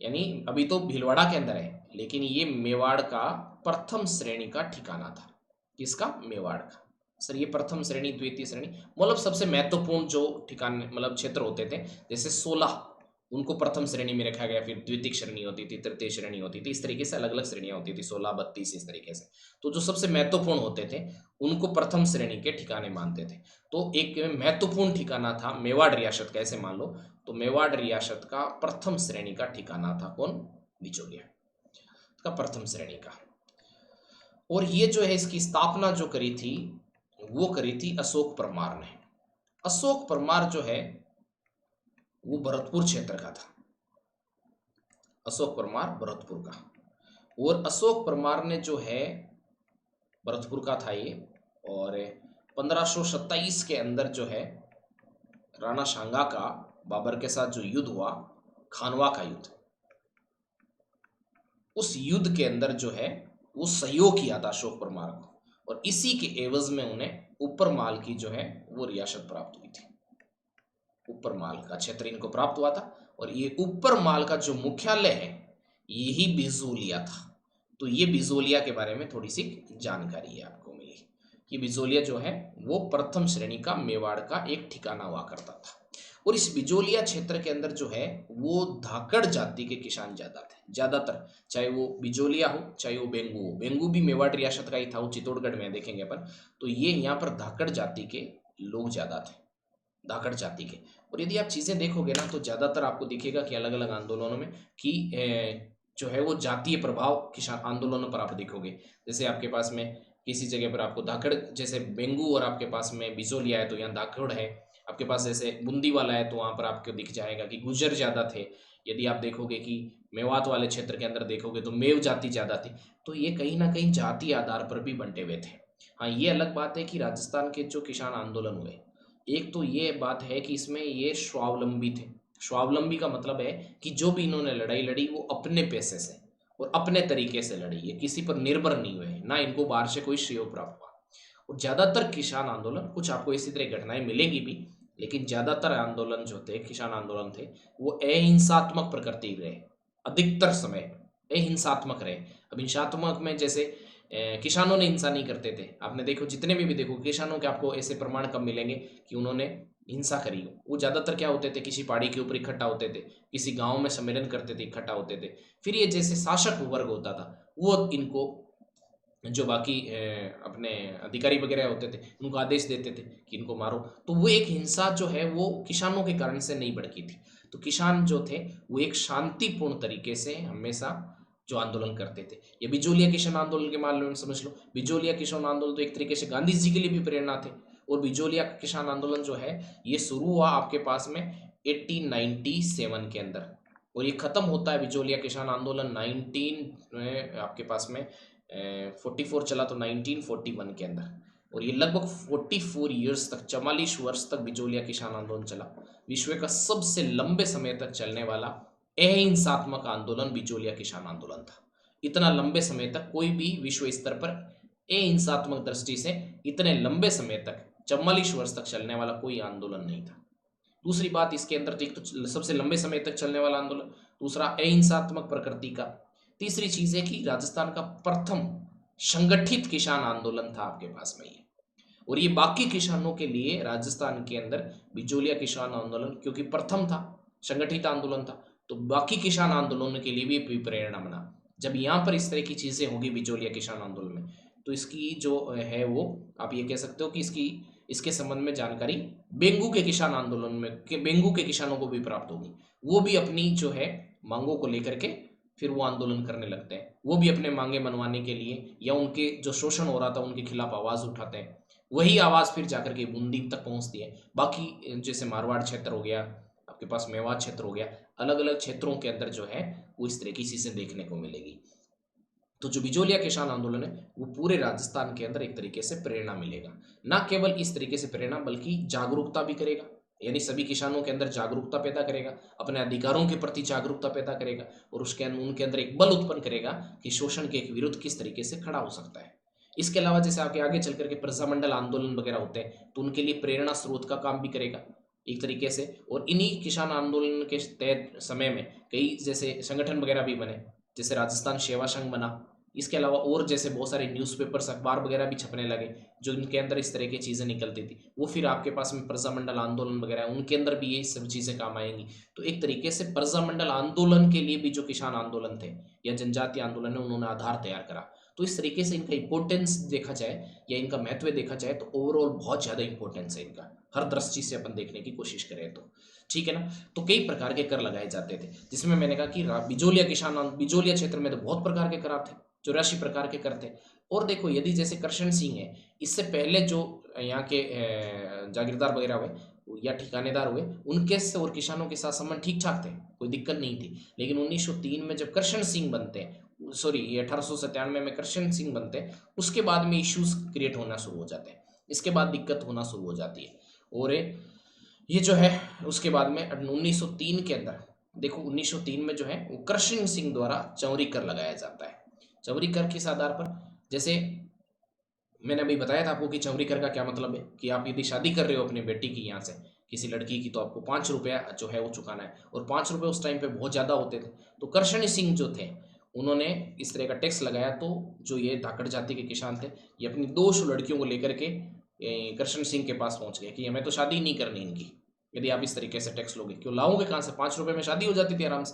यानी अभी तो भीलवाड़ा के अंदर है, लेकिन ये मेवाड़ का प्रथम श्रेणी का ठिकाना था। किसका? मेवाड़ का। सर ये प्रथम श्रेणी, द्वितीय श्रेणी, मतलब सबसे महत्वपूर्ण जो ठिकाने मतलब क्षेत्र होते थे, जैसे 16 उनको प्रथम श्रेणी में रखा गया, फिर द्वितीय श्रेणी होती थी, तृतीय श्रेणी होती थी, इस तरीके से अलग अलग श्रेणियां होती थी, 16, 32 इस तरीके से। तो जो सबसे महत्वपूर्ण होते थे उनको प्रथम श्रेणी के ठिकाने मानते थे। तो एक महत्वपूर्ण ठिकाना था मेवाड़ रियासत का, ऐसे मान लो। तो मेवाड़ रियासत का प्रथम श्रेणी का ठिकाना था कौन? बिचौलिया का प्रथम श्रेणी का। और ये जो है इसकी स्थापना जो करी थी वो करी थी अशोक परमार ने। अशोक परमार जो है वो भरतपुर क्षेत्र का था। अशोक परमार भरतपुर का। और अशोक परमार ने जो है भरतपुर का था ये, और 1527 के अंदर जो है राणा सांगा का बाबर के साथ जो युद्ध हुआ, खानवा का युद्ध, उस युद्ध के अंदर जो है वो सहयोग किया था अशोक परमार को, और इसी के एवज में उन्हें ऊपर माल की जो है वो रियासत प्राप्त हुई थी। ऊपर माल का क्षेत्र इनको प्राप्त हुआ था, और ये ऊपर माल का जो मुख्यालय है यही बिजोलिया था। तो ये बिजोलिया के बारे में थोड़ी सी जानकारी है आपको मिली कि बिजोलिया जो है वो प्रथम श्रेणी का मेवाड़ का एक ठिकाना हुआ करता था। और इस बिजोलिया क्षेत्र के अंदर जो है वो धाकड़ जाति के किसान ज्यादा थे, ज्यादातर, चाहे वो बिजोलिया हो चाहे वो बेंगू हो। बेंगू भी मेवाड़ रियासत का ही था, वो चित्तौड़गढ़ में देखेंगे अपन। तो ये यहाँ पर धाकड़ जाति के लोग ज्यादा थे, धाकड़ जाति के। और यदि आप चीजें देखोगे ना तो ज्यादातर आपको दिखेगा कि अलग अलग आंदोलनों में कि जो है वो जातीय प्रभाव किसान आंदोलनों पर आप देखोगे। जैसे आपके पास में किसी जगह पर आपको धाकड़, जैसे बेंगू और आपके पास में बिजोलिया है तो यहाँ धाकड़ है। आपके पास जैसे बूंदी वाला है तो वहां पर आपको दिख जाएगा कि गुर्जर ज्यादा थे। यदि आप देखोगे कि मेवात वाले क्षेत्र के अंदर देखोगे तो मेव जाति ज्यादा थी। तो ये कहीं ना कहीं जाति आधार पर भी बंटे हुए थे। हाँ, ये अलग बात है कि राजस्थान के जो किसान आंदोलन हुए, एक तो ये बात है कि इसमें ये स्वावलंबी थे। स्वावलंबी का मतलब है कि जो भी इन्होंने लड़ाई लड़ी वो अपने पैसे से और अपने तरीके से लड़ी, ये किसी पर निर्भर नहीं हुए, ना इनको बाहर से कोई श्रेय प्राप्त हुआ। और ज्यादातर किसान आंदोलन, कुछ आपको इसी तरह घटनाएं मिलेगी भी, लेकिन ज्यादातर आंदोलन जो थे, किसान आंदोलन थे, वो अहिंसात्मक प्रकृति रहे। अधिकतर समय अहिंसात्मक रहे। अब हिंसात्मक में जैसे किसानों ने हिंसा नहीं करते थे। आपने देखो जितने भी देखो किसानों के आपको ऐसे प्रमाण कब मिलेंगे कि उन्होंने हिंसा करी हो। वो ज्यादातर क्या होते थे, किसी पहाड़ी के ऊपर इकट्ठा होते थे, किसी गांव में सम्मेलन करते थे, इकट्ठा होते थे। फिर ये जैसे शासक वर्ग होता था वो इनको, जो बाकी अपने अधिकारी वगैरह होते थे, उनको आदेश देते थे कि इनको मारो। तो वो एक हिंसा जो है वो किसानों के कारण से नहीं भड़की थी। तो किसान जो थे वो एक शांतिपूर्ण तरीके से हमेशा जो आंदोलन करते थे। ये बिजोलिया किसान आंदोलन के मामले में समझ लो, बिजोलिया किसान आंदोलन तो एक तरीके से गांधी जी के लिए भी प्रेरणा थे। और बिजोलिया किसान आंदोलन जो है ये शुरू हुआ आपके पास में 1897 के अंदर, और ये खत्म होता है बिजोलिया किसान आंदोलन 19 में आपके पास में 44 चला तो 1941 के अंदर। और ये लगभग 44 ईयर्स तक, 44 वर्ष तक बिजोलिया किसान आंदोलन चला। विश्व का सबसे लंबे समय तक चलने वाला अहिंसात्मक आंदोलन बिजोलिया किसान आंदोलन था। इतना लंबे समय तक कोई भी विश्व स्तर पर अहिंसात्मक दृष्टि से इतने लंबे समय तक 44 वर्ष तक चलने वाला कोई आंदोलन नहीं था। दूसरी बात इसके अंदर, एक तो सबसे लंबे समय तक चलने वाला आंदोलन, दूसरा अहिंसात्मक प्रकृति का, तीसरी चीज है कि राजस्थान का प्रथम संगठित किसान आंदोलन था आपके पास में ये। और ये बाकी किसानों के लिए राजस्थान के अंदर बिजोलिया किसान आंदोलन क्योंकि प्रथम था, संगठित आंदोलन था, तो बाकी किसान आंदोलनों के लिए भी प्रेरणा बना। जब यहाँ पर इस तरह की चीजें होगी बिजोलिया किसान आंदोलन में, तो इसकी जो है वो आप ये कह सकते हो कि इसके संबंध में जानकारी बेंगू के किसान आंदोलन में बेंगू के किसानों को भी प्राप्त होगी। वो भी अपनी जो है मांगों को लेकर के फिर वो आंदोलन करने लगते हैं। वो भी अपने मांगे मनवाने के लिए या उनके जो शोषण हो रहा था उनके खिलाफ आवाज उठाते हैं। वही आवाज फिर जाकर के बूंदी तक पहुंचती है। बाकी जैसे मारवाड़ क्षेत्र हो गया, आपके पास मेवात क्षेत्र हो गया, अलग अलग क्षेत्रों के अंदर जो है वो इस तरह की चीजें देखने को मिलेगी। तो जो बिजोलिया किसान आंदोलन है वो पूरे राजस्थान के अंदर एक तरीके से प्रेरणा मिलेगा। ना केवल इस तरीके से प्रेरणा बल्कि जागरूकता भी करेगा, यानी सभी किसानों के अंदर जागरूकता पैदा करेगा, अपने अधिकारों के प्रति जागरूकता पैदा करेगा, और उनके अंदर एक बल उत्पन्न करेगा कि शोषण के विरुद्ध किस तरीके से खड़ा हो सकता है। इसके अलावा जैसे आपके आगे चल करके प्रजामंडल आंदोलन वगैरह होते हैं तो उनके लिए प्रेरणा स्रोत का काम भी करेगा। एक तरीके से। और इन्हीं किसान आंदोलन के तहत समय में कई जैसे संगठन वगैरह भी बने, जैसे राजस्थान सेवा संघ बना। इसके अलावा और जैसे बहुत सारे न्यूज़पेपर्स अखबार वगैरह भी छपने लगे जो इनके अंदर इस तरह की चीज़ें निकलती थी। वो फिर आपके पास में प्रजामंडल आंदोलन वगैरह है, उनके अंदर भी ये सब चीज़ें काम आएंगी। तो एक तरीके से प्रजामंडल आंदोलन के लिए भी जो किसान आंदोलन थे या जनजातीय आंदोलन है, उन्होंने आधार तैयार करा। तो इस तरीके से इनका इंपॉर्टेंस देखा जाए या इनका महत्व देखा जाए तो ओवरऑल बहुत ज़्यादा इंपॉर्टेंस है इनका, हर दृष्टि से अपन देखने की कोशिश करें तो, ठीक है ना। तो कई प्रकार के कर लगाए जाते थे, जिसमें मैंने कहा कि बिजोलिया क्षेत्र में तो बहुत प्रकार के कर थे, 84 प्रकार के कर थे। और देखो यदि जैसे करशन सिंह है, इससे पहले जो यहाँ के जागीरदार वगैरह हुए या ठिकानेदार हुए, उनके से और किसानों के साथ संबंध ठीक ठाक थे, कोई दिक्कत नहीं थी। लेकिन 1903 में जब करशन सिंह बनते हैं, सॉरी ये 1897 में करशन सिंह बनते हैं, उसके बाद में इश्यूज क्रिएट होना शुरू हो जाते हैं, इसके बाद दिक्कत होना शुरू हो जाती है। और ये जो है उसके बाद में 1903 के अंदर देखो, 1903 में जो है वो करशन सिंह द्वारा चौरी कर लगाया जाता है। चौरी कर किस आधार पर, जैसे मैंने अभी बताया था आपको कि चौरी कर का क्या मतलब है कि आप यदि शादी कर रहे हो अपनी बेटी की यहाँ से किसी लड़की की, तो आपको 5 रुपया जो है वो चुकाना है। और 5 रुपये उस टाइम पे बहुत ज़्यादा होते थे। तो करशन सिंह जो थे उन्होंने इस तरह का टैक्स लगाया। तो जो ये धाकड़ जाति के किसान थे, ये अपनी 200 लड़कियों को लेकर के करशन सिंह के पास पहुंच गए कि हमें तो शादी नहीं करनी इनकी, यदि आप इस तरीके से टैक्स लोगे। क्यों लाओगे कहाँ से, 5 रुपये में शादी हो जाती थी आराम से,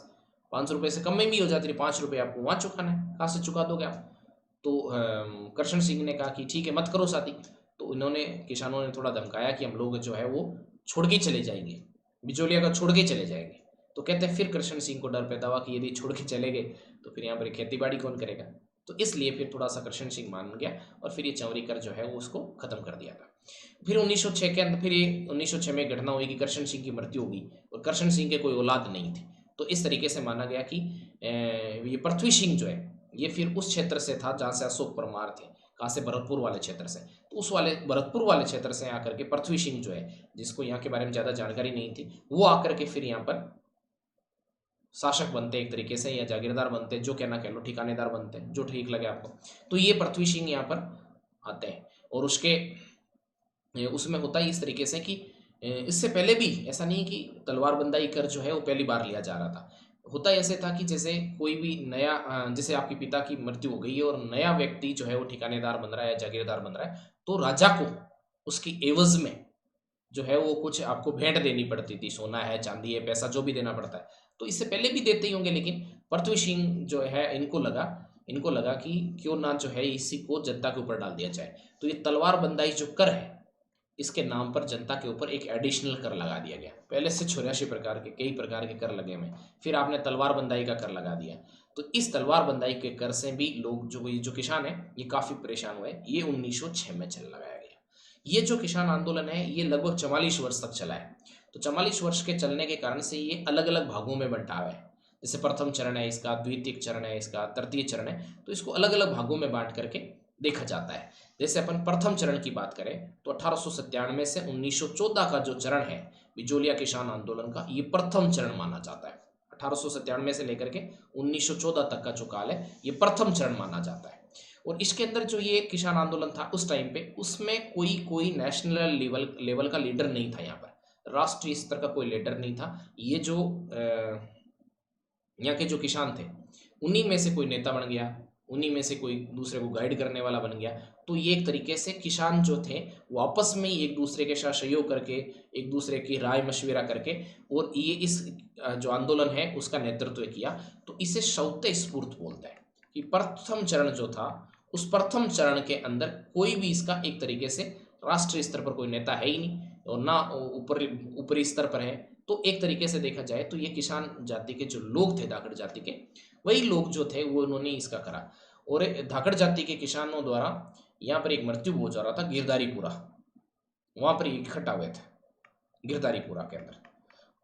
5 रुपये से कम में भी हो जाती थी। 5 रुपये आपको वहाँ चुकाना है, कहाँ से चुका दोगे आप। तो करशन सिंह ने कहा कि ठीक है मत करो शादी। तो इन्होंने किसानों ने थोड़ा धमकाया कि हम लोग जो है वो छोड़ के चले जाएंगे, बिचौलिया का छोड़ के चले जाएंगे। तो कहते हैं फिर करशन सिंह को डर पैदा हुआ कि यदि छोड़ के चले गए तो फिर यहाँ पर खेती बाड़ी कौन करेगा। तो इसलिए फिर थोड़ा सा करशन सिंह मान गया और फिर ये चौरी कर जो है वो उसको खत्म कर दिया था। फिर 1906 के अंदर फिर ये 1906 में घटना हुई कि करशन सिंह की मृत्यु होगी और करशन सिंह के कोई औलाद नहीं थी। तो इस तरीके से माना गया कि ये पृथ्वी सिंह जो है ये फिर उस क्षेत्र से था जहाँ से अशोक परमार थे, कहाँ से, भरतपुर वाले क्षेत्र से। तो उस वाले भरतपुर वाले क्षेत्र से आकर के पृथ्वी सिंह जो है, जिसको यहाँ के बारे में ज़्यादा जानकारी नहीं थी, वो आकर के फिर यहाँ पर शासक बनते एक तरीके से, या जागीरदार बनते, जो कहना कह लो, ठिकानेदार बनते, जो ठीक लगे आपको। तो ये पृथ्वी सिंह यहाँ पर आते हैं और उसमें होता है इस तरीके से कि इससे पहले भी ऐसा नहीं कि तलवार बंदाई कर जो है वो पहली बार लिया जा रहा था। होता ऐसे था कि जैसे कोई भी नया जैसे आपके पिता की मृत्यु हो गई है और नया व्यक्ति जो है वो ठिकानेदार बन रहा है, जागीरदार बन रहा है, तो राजा को उसकी एवज में जो है वो कुछ आपको भेंट देनी पड़ती थी, सोना है, चांदी है, पैसा जो भी देना पड़ता है। तो इससे पहले भी देते ही होंगे, लेकिन पृथ्वी सिंह जो है इनको लगा कि क्यों ना जो है इसी को जनता के ऊपर डाल दिया जाए। तो ये तलवार बंदाई जो कर है, इसके नाम पर जनता के ऊपर एक एडिशनल कर लगा दिया गया। पहले से 84 प्रकार के कई प्रकार के कर लगे हुए, फिर आपने तलवार बंदाई का कर लगा दिया। तो इस तलवार बंदाई के कर से भी लोग जो किसान है ये काफी परेशान हुए। ये 1906 में चल लगाया गया। ये जो किसान आंदोलन है ये लगभग 44 वर्ष तक चला है। तो 44 वर्ष के चलने के कारण से ये अलग अलग भागों में बंटा हुआ है। जैसे प्रथम चरण है इसका, द्वितीय चरण है इसका, तृतीय चरण है। तो इसको अलग अलग भागों में बांट करके देखा जाता है। जैसे अपन प्रथम चरण की बात करें तो 1897 से 1914 का जो चरण है बिजोलिया किसान आंदोलन का, ये प्रथम चरण माना जाता है। 1897 से लेकर के 1914 तक का जो काल है ये प्रथम चरण माना जाता है। और इसके अंदर जो ये किसान आंदोलन था उस टाइम पे, उसमें कोई नेशनल लेवल का लीडर नहीं था। यहाँ पर राष्ट्रीय स्तर का कोई लीडर नहीं था। ये जो यहाँ के जो किसान थे उन्हीं में से कोई नेता बन गया, उन्हीं में से कोई दूसरे को गाइड करने वाला बन गया। तो ये एक तरीके से किसान जो थे वो आपस में ही एक दूसरे के साथ सहयोग करके, एक दूसरे की राय मशविरा करके, और ये इस जो आंदोलन है उसका नेतृत्व किया। तो इसे सौते स्फूर्त बोलते हैं कि प्रथम चरण जो था, उस प्रथम चरण के अंदर कोई भी इसका एक तरीके से राष्ट्रीय स्तर पर कोई नेता है ही नहीं और ना ऊपरी स्तर पर है। तो एक तरीके से देखा जाए तो ये किसान जाति के जो लोग थे, धाकड़ जाति के, वही लोग जो थे वो उन्होंने इसका करा। और धाकड़ जाति के किसानों द्वारा यहाँ पर एक मृत्यु हो जा रहा था गिरधारीपुरा, वहां पर इकट्ठा हुए थे गिरधारीपुरा के अंदर,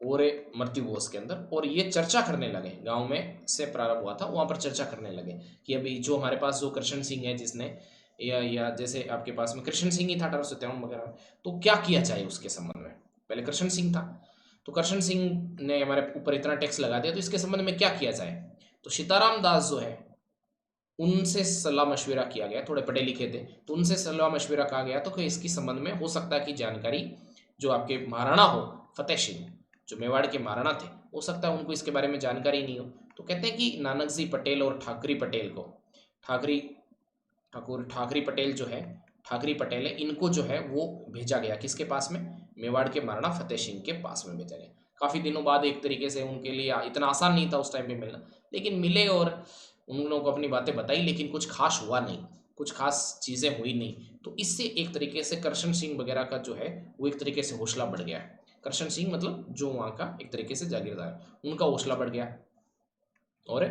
और मृत्यु हुआ उसके अंदर। और ये चर्चा करने लगे, गांव में से प्रारंभ हुआ था, वहां पर चर्चा करने लगे कि अभी जो हमारे पास जो करशन सिंह है जिसने या जैसे आपके पास में कृष्ण सिंह ही था 1857 वगैरह, तो क्या किया जाए उसके संबंध में। पहले कृष्ण सिंह था, तो कृष्ण सिंह ने हमारे ऊपर इतना टैक्स लगा दिया, तो इसके संबंध में क्या किया जाए। तो सीताराम दास जो है उनसे सलाह मशविरा किया गया, थोड़े पढ़े लिखे थे, तो उनसे सलाह मशविरा कहा गया तो इसके संबंध में हो सकता है कि जानकारी जो आपके महाराणा हो फतेह सिंह जो मेवाड़ के महाराणा थे, हो सकता है उनको इसके बारे में जानकारी नहीं हो। तो कहते हैं कि नानकजी पटेल और ठाकरी पटेल को, ठाकरी पटेल जो है, ठाकरी पटेल है, इनको जो है वो भेजा गया किसके पास में, मेवाड़ के महाराणा फतेह सिंह के पास में भेजा गया। काफ़ी दिनों बाद एक तरीके से उनके लिए इतना आसान नहीं था उस टाइम पे मिलना, लेकिन मिले और उन लोगों को अपनी बातें बताई, लेकिन कुछ खास हुआ नहीं, कुछ खास चीज़ें हुई नहीं। तो इससे एक तरीके से करशन सिंह वगैरह का जो है वो एक तरीके से हौसला बढ़ गया। करशन सिंह मतलब जो वहाँ का एक तरीके से जागीरदार, उनका हौसला बढ़ गया और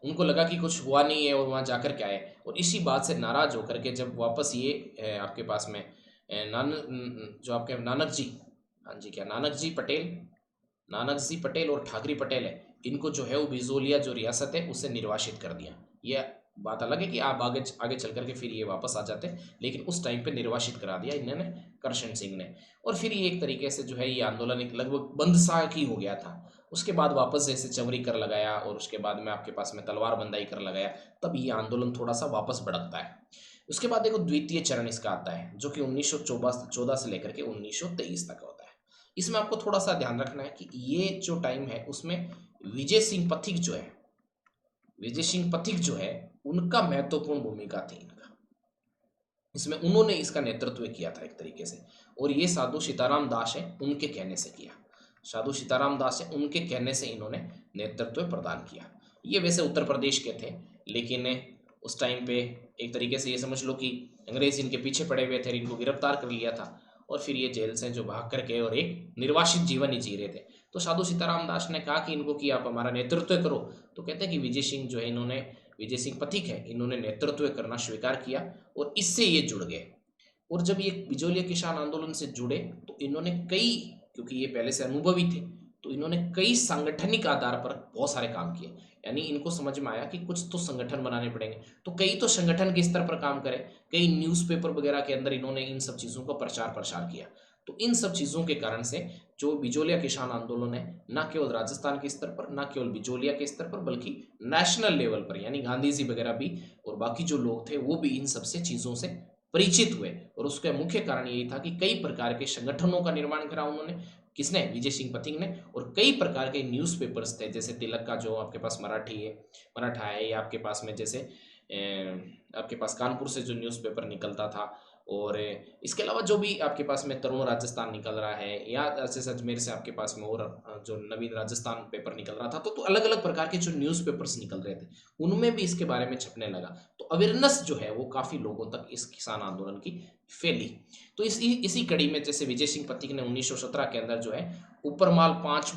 उनको लगा कि कुछ हुआ नहीं है और वहाँ जाकर क्या है। और इसी बात से नाराज होकर के जब वापस ये आपके पास में जो आपके नानक जी, हाँ जी क्या नानक जी पटेल और ठाकरी पटेल है, इनको जो है वो बिजोलिया जो रियासत है उससे निर्वासित कर दिया। ये बात अलग है कि आप आगे आगे चल करके फिर ये वापस आ जाते, लेकिन उस टाइम पे निर्वासित करा दिया इन्होंने, करशन सिंह ने। और फिर ये एक तरीके से जो है ये आंदोलन एक लगभग बंद सा की हो गया था। उसके बाद वापस जैसे चवरी कर लगाया और उसके बाद में आपके पास में तलवार बंदाई कर लगाया, तब ये आंदोलन थोड़ा सा वापस भड़कता है। उसके बाद देखो द्वितीय चरण इसका आता है जो कि 1914 से लेकर के 1923 तक होता है। इसमें आपको थोड़ा सा ध्यान रखना है कि ये जो टाइम है उसमें विजय सिंह पथिक जो है उनका महत्वपूर्ण भूमिका थी इनका, इसमें उन्होंने इसका नेतृत्व किया था एक तरीके से। और ये साधु सीताराम दास है उनके कहने से किया, साधु सीताराम दास है उनके कहने से इन्होंने नेतृत्व प्रदान किया। ये वैसे उत्तर प्रदेश के थे, लेकिन उस टाइम पे एक तरीके से ये समझ लो कि अंग्रेज इनके पीछे पड़े हुए थे, इनको गिरफ्तार कर लिया था और फिर ये जेल से जो भाग करके और एक निर्वासित जीवन ही जी रहे थे। तो साधु सीताराम दास ने कहा कि इनको कि आप हमारा नेतृत्व करो। तो कहते हैं कि विजय सिंह जो है इन्होंने, विजय सिंह पथिक है, इन्होंने नेतृत्व करना स्वीकार किया और इससे ये जुड़ गए। और जब ये बिजोलिया किसान आंदोलन से जुड़े तो इन्होंने कई, क्योंकि ये पहले से अनुभवी थे, तो इन्होंने कई सांगठनिक आधार पर बहुत सारे काम किए। यानी इनको समझ में आया कि कुछ तो संगठन बनाने पड़ेंगे, तो कई तो संगठन के स्तर पर काम करें, कई न्यूज़पेपर वगैरह के अंदर इन्होंने इन सब चीज़ों का प्रचार प्रसार किया। तो इन सब चीज़ों के कारण से जो बिजोलिया किसान आंदोलन है, न केवल राजस्थान के स्तर पर, न केवल बिजोलिया के स्तर पर, बल्कि नेशनल लेवल पर, यानी गांधी जी वगैरह भी और बाकी जो लोग थे वो भी इन सबसे चीज़ों से परिचित हुए। और उसका मुख्य कारण यही था कि कई प्रकार के संगठनों का निर्माण करा उन्होंने, किसने, विजय सिंह पथिक ने। और कई प्रकार के न्यूज़पेपर्स थे, जैसे तिलक का जो आपके पास मराठा है, या आपके पास में जैसे आपके पास कानपुर से जो न्यूज़पेपर निकलता था, और इसके अलावा जो भी आपके पास में तरुण राजस्थान निकल रहा है, या जैसे अजमेर से आपके पास में और जो नवीन राजस्थान पेपर निकल रहा था, तो अलग अलग प्रकार के जो न्यूज़पेपर्स निकल रहे थे उनमें भी इसके बारे में छपने लगा। तो अवेयरनेस जो है वो काफ़ी लोगों तक इस किसान आंदोलन की फैली। तो इसी कड़ी में जैसे विजय सिंह पथिक ने 1917 के अंदर जो है ऊपरमाल पंच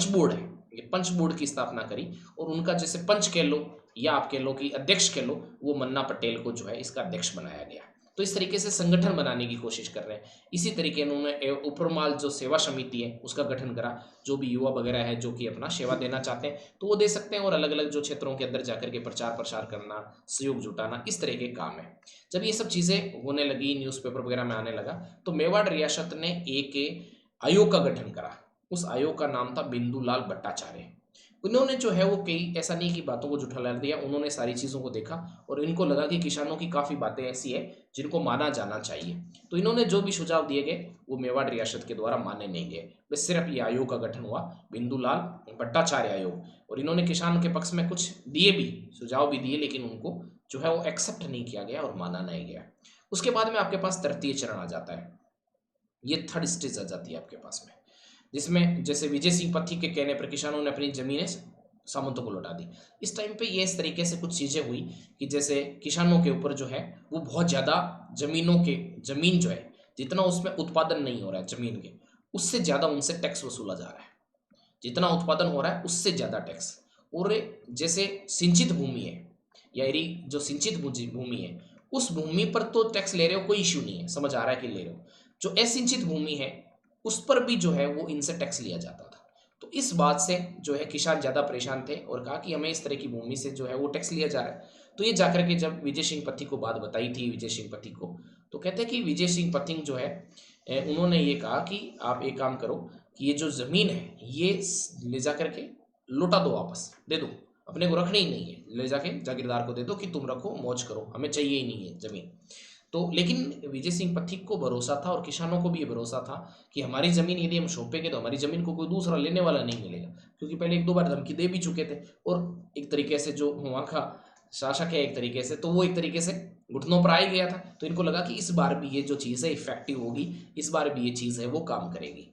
बोर्ड है, ये पंच बोर्ड की स्थापना करी। और उनका जैसे पंच कह लो या आप कह लो कि अध्यक्ष कह लो, वो मन्ना पटेल को जो है इसका अध्यक्ष बनाया गया। तो इस तरीके से संगठन बनाने की कोशिश कर रहे हैं। इसी तरीके उन्होंने ऊपरमाल जो सेवा समिति है उसका गठन करा, जो भी युवा वगैरह है जो कि अपना सेवा देना चाहते हैं तो वो दे सकते हैं, और अलग अलग जो क्षेत्रों के अंदर जाकर के प्रचार प्रसार करना, सहयोग जुटाना, इस तरह के काम है। जब ये सब चीज़ें होने लगी, न्यूज़पेपर वगैरह में आने लगा, तो मेवाड़ रियासत ने एक आयोग का गठन करा। उस आयोग का नाम था बिंदुलाल भट्टाचार्य। उन्होंने जो है वो कई, ऐसा नहीं कि बातों को झुठला दिया, उन्होंने सारी चीज़ों को देखा और इनको लगा कि किसानों की काफ़ी बातें ऐसी है जिनको माना जाना चाहिए। तो इन्होंने जो भी सुझाव दिए गए वो मेवाड़ रियासत के द्वारा माने नहीं गए, बस सिर्फ ये आयोग का गठन हुआ, बिंदुलाल भट्टाचार्य आयोग। और इन्होंने किसान के पक्ष में कुछ दिए भी, सुझाव भी दिए, लेकिन उनको जो है वो एक्सेप्ट नहीं किया गया और माना नहीं गया। उसके बाद में आपके पास तृतीय चरण आ जाता है, ये थर्ड स्टेज आ जाती है आपके पास में, जिसमें जैसे विजय सिंह पथिक के कहने पर किसानों ने अपनी जमीनें सामंतों को लौटा दी। इस टाइम पे ये इस तरीके से कुछ चीज़ें हुई कि जैसे किसानों के ऊपर जो है वो बहुत ज़्यादा जमीन जो है, जितना उसमें उत्पादन नहीं हो रहा है जमीन के, उससे ज़्यादा उनसे टैक्स वसूला जा रहा है। जितना उत्पादन हो रहा है उससे ज़्यादा टैक्स। और जैसे सिंचित भूमि है, यानी जो सिंचित भूमि है उस भूमि पर तो टैक्स ले रहे हो, कोई इश्यू नहीं है, समझ आ रहा है कि ले रहे हो। जो असिंचित भूमि है उस पर भी जो है वो इनसे टैक्स लिया जाता था। तो इस बात से जो है किसान ज़्यादा परेशान थे और कहा कि हमें इस तरह की भूमि से जो है वो टैक्स लिया जा रहा है। तो ये जाकर के जब विजय सिंह पथिक को बात बताई थी, विजय सिंह पथिक को, तो कहते हैं कि विजय सिंह पथिक जो है उन्होंने ये कहा कि आप एक काम करो कि ये जो ज़मीन है ये ले जा करके लौटा दो, वापस दे दो, अपने को रखनी ही नहीं है, ले जाके जागीरदार को दे दो कि तुम रखो, मौज करो, हमें चाहिए ही नहीं है ज़मीन। तो लेकिन विजय सिंह पथिक को भरोसा था और किसानों को भी ये भरोसा था कि हमारी ज़मीन यदि हम सौंपेंगे तो हमारी ज़मीन को कोई दूसरा लेने वाला नहीं मिलेगा, क्योंकि पहले एक दो बार धमकी दे भी चुके थे। और एक तरीके से जो वहाँ का शासक है एक तरीके से, तो वो एक तरीके से घुटनों पर आ ही गया था। तो इनको लगा कि इस बार भी ये जो चीज़ है इफेक्टिव होगी, इस बार भी ये चीज़ है वो काम करेगी।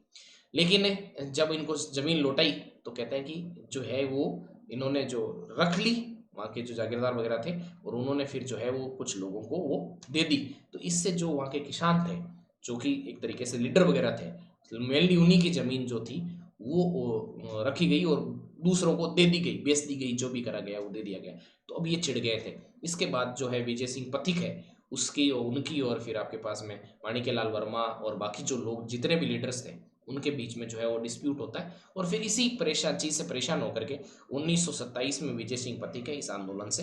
लेकिन जब इनको ज़मीन लौटाई तो कहते हैं कि जो है वो इन्होंने जो रख ली, वहाँ के जो जागीरदार वगैरह थे, और उन्होंने फिर जो है वो कुछ लोगों को वो दे दी। तो इससे जो वहाँ के किसान थे, जो कि एक तरीके से लीडर वगैरह थे, मेनली उन्हीं की ज़मीन जो थी वो रखी गई और दूसरों को दे दी गई, बेच दी गई, जो भी करा गया वो दे दिया गया। तो अब ये चिढ़ गए थे। इसके बाद जो है विजय सिंह पथिक है उसकी और उनकी, और फिर आपके पास में माणिक्यलाल वर्मा और बाकी जो लोग जितने भी लीडर्स थे उनके बीच में जो है वो डिस्प्यूट होता है। और फिर इसी परेशान चीज़ से परेशान होकर के 1927 में विजय सिंह पथिक है इस आंदोलन से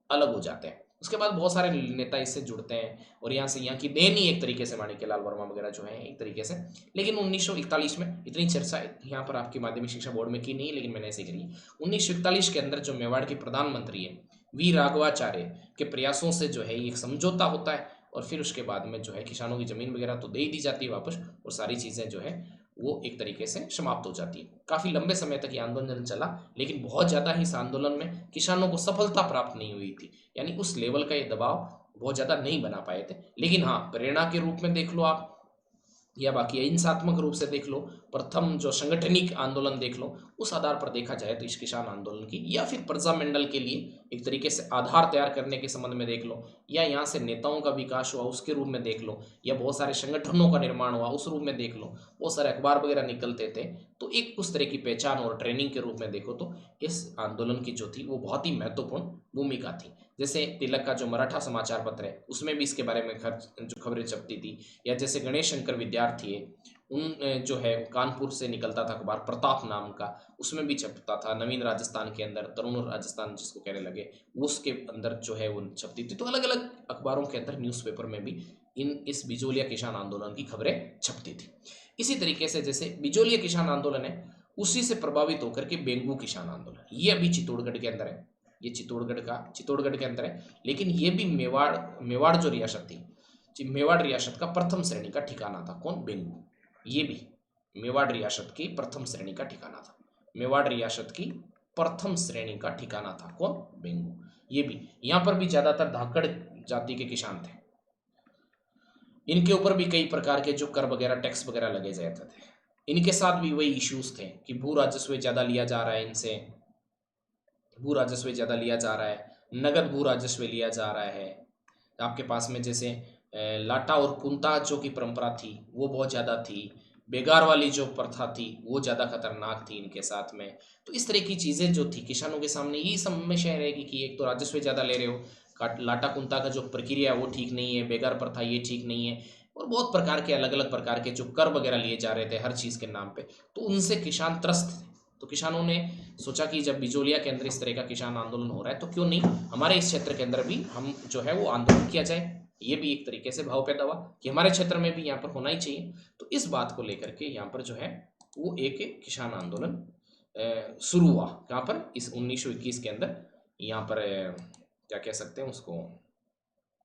अलग हो जाते हैं। उसके बाद बहुत सारे नेता इससे जुड़ते हैं और यहाँ से यहाँ की देन ही एक तरीके से माणिक्यलाल वर्मा वगैरह जो है एक तरीके से। लेकिन 1941 में इतनी चर्चा यहाँ पर आपकी माध्यमिक शिक्षा बोर्ड में की नहीं, लेकिन मैंने ऐसे करी। 1941 के अंदर जो मेवाड़ के प्रधानमंत्री है वी राघवाचार्य के प्रयासों से जो है एक समझौता होता है, और फिर उसके बाद में जो है किसानों की ज़मीन वगैरह तो दे ही दी जाती है वापस, और सारी चीज़ें जो है वो एक तरीके से समाप्त हो जाती है। काफ़ी लंबे समय तक ये आंदोलन चला, लेकिन बहुत ज़्यादा इस आंदोलन में किसानों को सफलता प्राप्त नहीं हुई थी, यानी उस लेवल का ये दबाव बहुत ज़्यादा नहीं बना पाए थे। लेकिन हाँ, प्रेरणा के रूप में देख लो आप, या बाकी हिंसात्मक रूप से देख लो, प्रथम जो संगठनिक आंदोलन देख लो, उस आधार पर देखा जाए तो इस किसान आंदोलन की, या फिर प्रजा मंडल के लिए एक तरीके से आधार तैयार करने के संबंध में देख लो, या यहाँ से नेताओं का विकास हुआ उसके रूप में देख लो, या बहुत सारे संगठनों का निर्माण हुआ उस रूप में देख लो, बहुत सारे अखबार वगैरह निकलते थे, तो एक उस तरह की पहचान और ट्रेनिंग के रूप में देखो तो इस आंदोलन की जो थी वो बहुत ही महत्वपूर्ण भूमिका थी। जैसे तिलक का जो मराठा समाचार पत्र है उसमें भी इसके बारे में जो खबरें छपती थी, या जैसे गणेश शंकर विद्यार्थी है उन जो है कानपुर से निकलता था अखबार प्रताप नाम का, उसमें भी छपता था। नवीन राजस्थान के अंदर, तरुण राजस्थान जिसको कहने लगे, वो उसके अंदर जो है वो छपती थी। तो अलग अलग अखबारों के अंदर, न्यूज़पेपर में भी इस बिजोलिया किसान आंदोलन की खबरें छपती थी। इसी तरीके से जैसे बिजोलिया किसान आंदोलन है उसी से प्रभावित होकर के बेंगू किसान आंदोलन, ये अभी चित्तौड़गढ़ के अंदर है, ये चित्तौड़गढ़ के अंदर है, लेकिन ये भी मेवाड़ जो रियासत थी, मेवाड़ रियासत का प्रथम श्रेणी का ठिकाना था। कौन? बेंगू। ये भी मेवाड़ रियासत की प्रथम श्रेणी का ठिकाना था। मेवाड़ रियासत की प्रथम श्रेणी का ठिकाना था कौन? बेंगू। ये भी, यहाँ पर भी ज्यादातर धाकड़ जाति के किसान थे। इनके ऊपर भी कई प्रकार के जो कर वगैरह, टैक्स वगैरह लगे जाते थे। इनके साथ भी वही इश्यूज थे कि भू राजस्व ज्यादा लिया जा रहा है, इनसे भू राजस्व ज्यादा लिया जा रहा है, नगद भू राजस्व लिया जा रहा है। आपके पास में जैसे लाटा और कुंता जो की परंपरा थी वो बहुत ज़्यादा थी, बेगार वाली जो प्रथा थी वो ज़्यादा खतरनाक थी इनके साथ में। तो इस तरह की चीज़ें जो थी किसानों के सामने यही समस्या रहेगी कि एक तो राजस्व ज़्यादा ले रहे हो, लाटा कुंता का जो प्रक्रिया वो ठीक नहीं है, बेगार प्रथा ये ठीक नहीं है, और बहुत प्रकार के अलग अलग प्रकार के जो कर वगैरह लिए जा रहे थे हर चीज़ के नाम पे, तो उनसे किसान त्रस्त थे। तो किसानों ने सोचा कि जब बिजोलिया के अंदर इस तरह का किसान आंदोलन हो रहा है तो क्यों नहीं हमारे इस क्षेत्र के अंदर भी हम जो है वो आंदोलन किया जाए। ये भी एक तरीके से भाव पैदा हुआ कि हमारे क्षेत्र में भी यहाँ पर होना ही चाहिए। तो इस बात को लेकर के यहाँ पर जो है वो एक किसान आंदोलन शुरू हुआ। यहाँ पर इस 1921 के अंदर, यहाँ पर क्या कह सकते हैं उसको,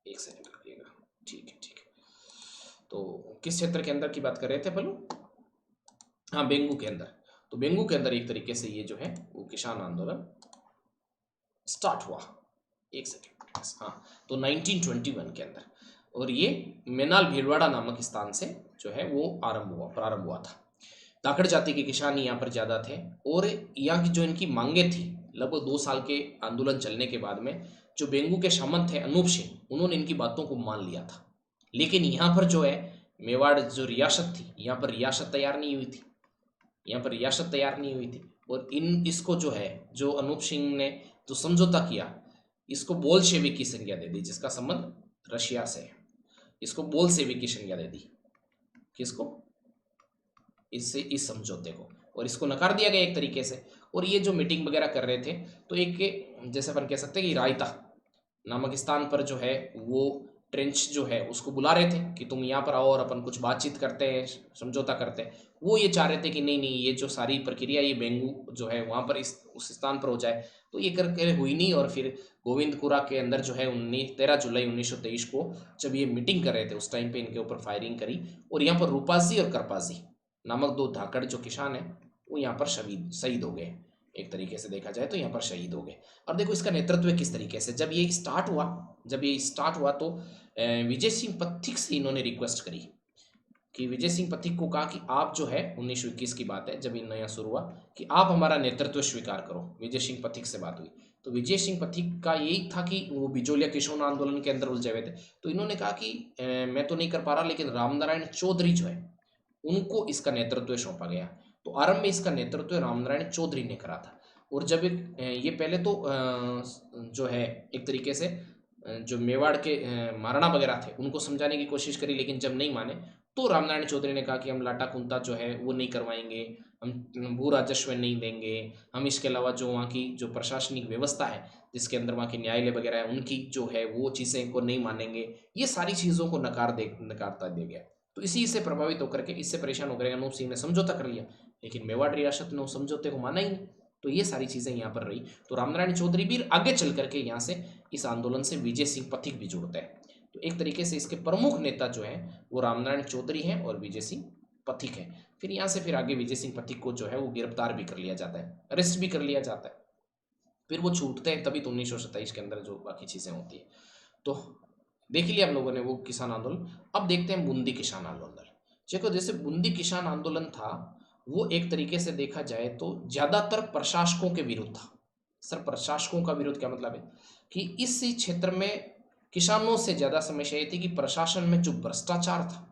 एक सेकंड रखिएगा, ठीक है। तो किस क्षेत्र के अंदर की बात कर रहे थे बोलो? हाँ, बेंगू के अंदर। तो बेंगू के अंदर एक तरीके से ये जो है वो किसान आंदोलन स्टार्ट हुआ। एक सेकेंड, हाँ, तो 1921 के अंदर, और ये मेनाल भीलवाड़ा नामक स्थान से जो है वो प्रारंभ हुआ था। धाकड़ जाति के किसान यहाँ पर ज़्यादा थे, और यहाँ की जो इनकी मांगे थी, लगभग 2 साल के आंदोलन चलने के बाद में जो बेंगू के सामंत थे अनूप सिंह, उन्होंने इनकी बातों को मान लिया था। लेकिन यहाँ पर जो है मेवाड़ जो रियासत थी, यहाँ पर रियासत तैयार नहीं हुई थी, और इसको जो है जो अनूप सिंह ने जो समझौता किया, इसको बोल्शेविक की संज्ञा दे दी, जिसका संबंध रशिया से है। इसको बोल्शेविक की संज्ञा दे दी, किसको? इससे, इस समझौते को, और इसको नकार दिया गया एक तरीके से। और ये जो मीटिंग वगैरह कर रहे थे, तो एक जैसे अपन कह सकते हैं कि रायता नामक स्थान पर जो है वो ट्रेंच जो है उसको बुला रहे थे कि तुम यहाँ पर आओ और अपन कुछ बातचीत करते हैं, समझौता करते हैं। वो ये चाह रहे थे कि नहीं नहीं, ये जो सारी प्रक्रिया ये बेंगू जो है वहाँ पर इस उस स्थान पर हो जाए, तो ये करके हुई नहीं। और फिर गोविंदपुरा के अंदर जो है 13 जुलाई 1923 को जब ये मीटिंग कर रहे थे उस टाइम पे इनके ऊपर फायरिंग करी, और यहाँ पर रूपाजी और करपाजी नामक दो धाकड़ जो किसान है वो यहाँ पर शहीद हो गए। एक तरीके से देखा जाए तो यहाँ पर शहीद हो गए। और देखो इसका नेतृत्व किस तरीके से, जब ये स्टार्ट हुआ तो विजय सिंह पथिक से इन्होंने रिक्वेस्ट करी कि विजय सिंह पथिक को कहा कि आप जो है 1921 की बात है जब इन नया शुरू हुआ, कि आप हमारा नेतृत्व स्वीकार करो। विजय सिंह पथिक से बात हुई तो विजय सिंह पथिक का यही था कि वो बिजोलिया किशोर आंदोलन के अंदर उलझे हुए थे, तो इन्होंने कहा कि मैं तो नहीं कर पा रहा, लेकिन रामनारायण चौधरी जो है उनको इसका नेतृत्व सौंपा गया। तो आरंभ में इसका नेतृत्व रामनारायण चौधरी ने करा था। और जब ये पहले तो जो है एक तरीके से जो मेवाड़ के महाराणा वगैरह थे उनको समझाने की कोशिश करी, लेकिन जब नहीं माने तो रामनारायण चौधरी ने कहा कि हम लाटा कुंता जो है वो नहीं करवाएंगे, हम भू राजस्व नहीं देंगे, हम इसके अलावा जो वहाँ की जो प्रशासनिक व्यवस्था है जिसके अंदर वहाँ की न्यायालय वगैरह है उनकी जो है वो चीज़ें को नहीं मानेंगे। ये सारी चीज़ों को नकारता दे गया। तो इसी से प्रभावित होकर के, इससे परेशान होकर अनूप सिंह ने समझौता कर लिया, लेकिन मेवाड़ रियासत ने उस समझौते को माना ही नहीं। तो ये सारी चीज़ें यहाँ पर रही। तो रामनारायण चौधरी भी आगे चल करके यहाँ से इस आंदोलन से विजय सिंह पथिक भी जुड़ते हैं। तो एक तरीके से इसके प्रमुख नेता जो है वो रामनारायण चौधरी हैं और विजय सिंह पथिक है। फिर यहाँ से फिर आगे विजय सिंह पथिक को जो है वो गिरफ्तार भी कर लिया जाता है, अरेस्ट भी कर लिया जाता है। फिर वो छूटते हैं, तभी तो 1927 के अंदर जो बाकी चीज़ें होती है। तो देख लिया हम लोगों ने वो किसान आंदोलन। अब देखते हैं बूंदी किसान आंदोलन। देखो जैसे बूंदी किसान आंदोलन था वो एक तरीके से देखा जाए तो ज़्यादातर प्रशासकों के विरुद्ध था। सर प्रशासकों का विरोध क्या मतलब है कि इस क्षेत्र में किसानों से ज़्यादा समस्या ये थी कि प्रशासन में जो भ्रष्टाचार था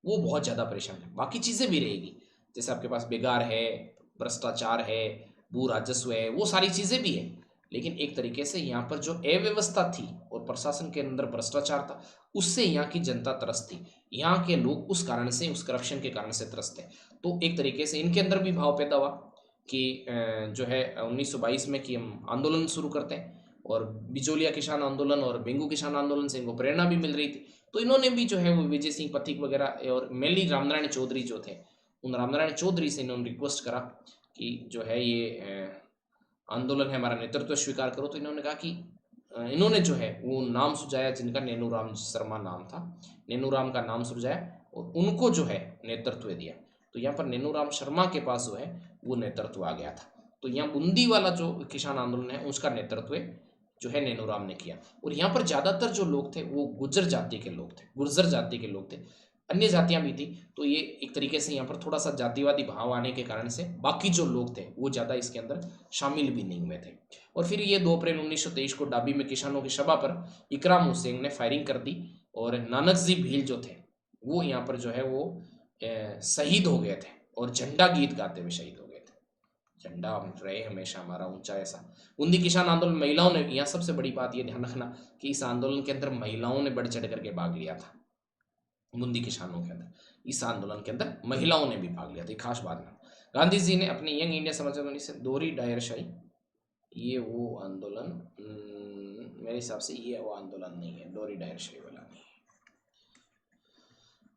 वो बहुत ज़्यादा परेशान है। बाकी चीज़ें भी रहेगी, जैसे आपके पास बेगार है, भ्रष्टाचार है, भू राजस्व है, वो सारी चीज़ें भी है, लेकिन एक तरीके से यहाँ पर जो अव्यवस्था थी और प्रशासन के अंदर भ्रष्टाचार था उससे यहाँ की जनता त्रस्त थी। यहाँ के लोग उस कारण से, उस करप्शन के कारण से त्रस्त है। तो एक तरीके से इनके अंदर भी भाव पैदा हुआ कि जो है 1922 में कि हम आंदोलन शुरू करते हैं। और बिचौलिया किसान आंदोलन और बेंगू किसान आंदोलन से इनको प्रेरणा भी मिल रही थी। तो इन्होंने भी जो है वो विजय सिंह पथिक वगैरह और मेनली रामनारायण चौधरी जो थे, उन रामनारायण चौधरी से इन्होंने रिक्वेस्ट करा कि जो है ये आंदोलन है, हमारा नेतृत्व स्वीकार करो। तो इन्होंने कहा कि इन्होंने जो है वो नाम सुझाया जिनका नेनूराम शर्मा नाम था, नेनूराम का नाम सुझाया और उनको जो है नेतृत्व दिया। तो यहाँ पर नेनूराम शर्मा के पास जो है वो नेतृत्व आ गया था। तो यहाँ बूंदी वाला जो किसान आंदोलन है उसका नेतृत्व जो है नेनूराम ने किया। और यहाँ पर ज़्यादातर जो लोग थे वो गुर्जर जाति के लोग थे, गुर्जर जाति के लोग थे, अन्य जातियां भी थी। तो ये एक तरीके से यहाँ पर थोड़ा सा जातिवादी भाव आने के कारण से बाकी जो लोग थे वो ज़्यादा इसके अंदर शामिल भी नहीं हुए थे। और फिर ये 2 अप्रैल 1923 को डाबी में किसानों की सभा पर इकराम हुसैन ने फायरिंग कर दी और नानक जी भील जो थे वो यहाँ पर जो है वो शहीद हो गए थे और झंडा गीत गाते हुए शहीद हो गए थे। झंडा रहे हमेशा हमारा ऊंचा ऐसा। बूंदी किसान आंदोलन महिलाओं ने, यहाँ सबसे बड़ी बात ये ध्यान रखना कि इस आंदोलन के अंदर महिलाओं ने बढ़ चढ़ करके भाग लिया था। बूंदी किसानों के अंदर, इस आंदोलन के अंदर महिलाओं ने भी भाग लिया था, खास बात में। गांधी जी ने अपने यंग इंडिया समाज से दोहरी डायरशाही, ये वो आंदोलन मेरे हिसाब से ये वो आंदोलन नहीं है, दोहरी डायरशाही वाला नहीं है।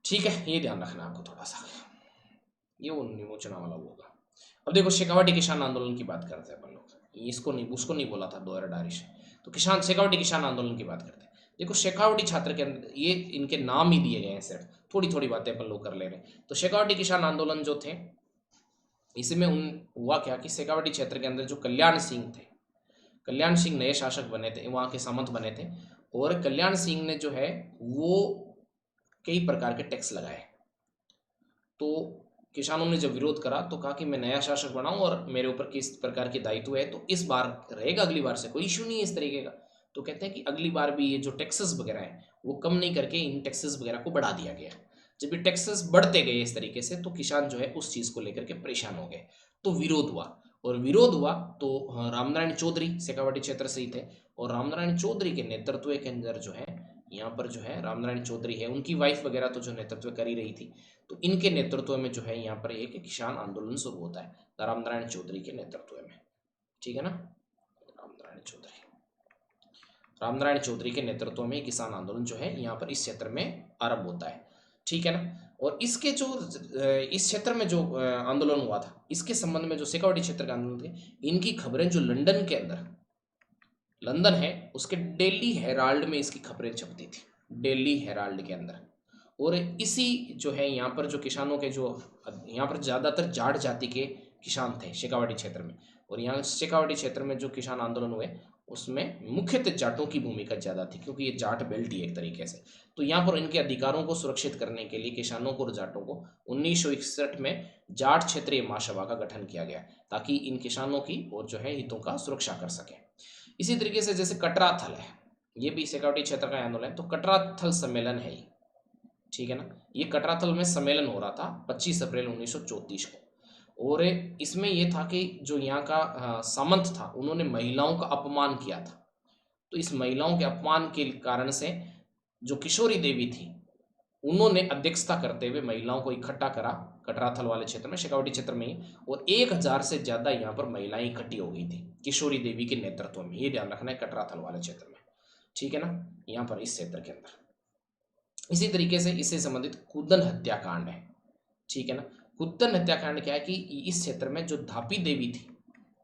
ठीक है, ये ध्यान रखना आपको थोड़ा सा, ये वो विमोचना वाला होगा। अब देखो शेखावटी किसान आंदोलन की बात करते हैं अपन लोग, इसको नहीं उसको नहीं बोला था दोहरा डायरशाही, तो किसान शेखावटी किसान आंदोलन की बात करते हैं। देखो शेखावटी छात्र के अंदर ये इनके नाम ही दिए गए हैं, सिर्फ थोड़ी थोड़ी बातें अपन लोग कर ले रहे हैं। तो शेखावटी किसान आंदोलन जो थे इसमें हुआ क्या कि शेखावटी क्षेत्र के अंदर जो कल्याण सिंह थे, कल्याण सिंह नए शासक बने थे, वहाँ के सामंत बने थे। और कल्याण सिंह ने जो है वो कई प्रकार के टैक्स लगाए। तो किसानों ने जब विरोध करा तो कहा कि मैं नया शासक बनाऊं और मेरे ऊपर किस प्रकार के दायित्व है, तो इस बार रहेगा, अगली बार से कोई इश्यू नहीं है इस तरीके का। तो कहते हैं कि अगली बार भी ये जो टैक्सेस वगैरह है वो कम नहीं करके इन टैक्सेस वगैरह को बढ़ा दिया गया। जब ये टैक्सेस बढ़ते गए इस तरीके से तो किसान जो है उस चीज़ को लेकर के परेशान हो गए। तो विरोध हुआ, और विरोध हुआ तो रामनारायण चौधरी शेखावटी क्षेत्र से ही थे, और रामनारायण चौधरी के नेतृत्व के अंदर जो है यहाँ पर जो है रामनारायण चौधरी है, उनकी वाइफ वगैरह तो जो नेतृत्व कर ही रही थी, तो इनके नेतृत्व में जो है यहाँ पर एक किसान आंदोलन शुरू होता है रामनारायण चौधरी के नेतृत्व में। ठीक है ना, रामनारायण चौधरी। रामनारायण चौधरी के नेतृत्व में किसान आंदोलन जो है यहाँ पर इस क्षेत्र में आरंभ होता है, ठीक है ना। और इसके जो इस क्षेत्र में जो आंदोलन हुआ था, इसके संबंध में जो शेखावाटी क्षेत्र का आंदोलन थे, इनकी खबरें जो लंदन के अंदर, लंदन है उसके डेली हेराल्ड में इसकी खबरें छपती थी, डेली हेराल्ड के अंदर। और इसी जो है यहाँ पर जो किसानों के जो यहाँ पर ज़्यादातर जाट जाति के किसान थे शेखावाटी क्षेत्र में, और यहाँ शेखावाटी क्षेत्र में जो किसान आंदोलन हुए उसमें मुख्यतः जाटों की भूमिका ज़्यादा थी, क्योंकि ये जाट बेल्ट ही एक तरीके से। तो यहाँ पर इनके अधिकारों को सुरक्षित करने के लिए किसानों को और जाटों को 1961 में जाट क्षेत्रीय महासभा का गठन किया गया, ताकि इन किसानों की और जो है हितों का सुरक्षा कर सके। इसी तरीके से जैसे कटरा थल है, ये भी शेखावाटी क्षेत्र का आंदोलन है, तो कटरा थल सम्मेलन है ये, ठीक है ना। ये कटरा थल में सम्मेलन हो रहा था 25 अप्रैल 1934 को, और इसमें यह था कि जो यहाँ का सामंत था, उन्होंने महिलाओं का अपमान किया था। तो इस महिलाओं के अपमान के कारण से जो किशोरी देवी थी, उन्होंने अध्यक्षता करते हुए महिलाओं को इकट्ठा करा कटराथल वाले क्षेत्र में, शेखावाटी क्षेत्र में ही, और 1000 से ज्यादा यहाँ पर महिलाएं इकट्ठी हो गई थी किशोरी देवी के नेतृत्व में। ये ध्यान रखना है कटराथल वाले क्षेत्र में, ठीक है ना, यहाँ पर इस क्षेत्र के अंदर। इसी तरीके से इससे संबंधित कुदन हत्याकांड है, ठीक है ना। कुदन हत्याकांड क्या है कि इस क्षेत्र में जो धापी देवी थी,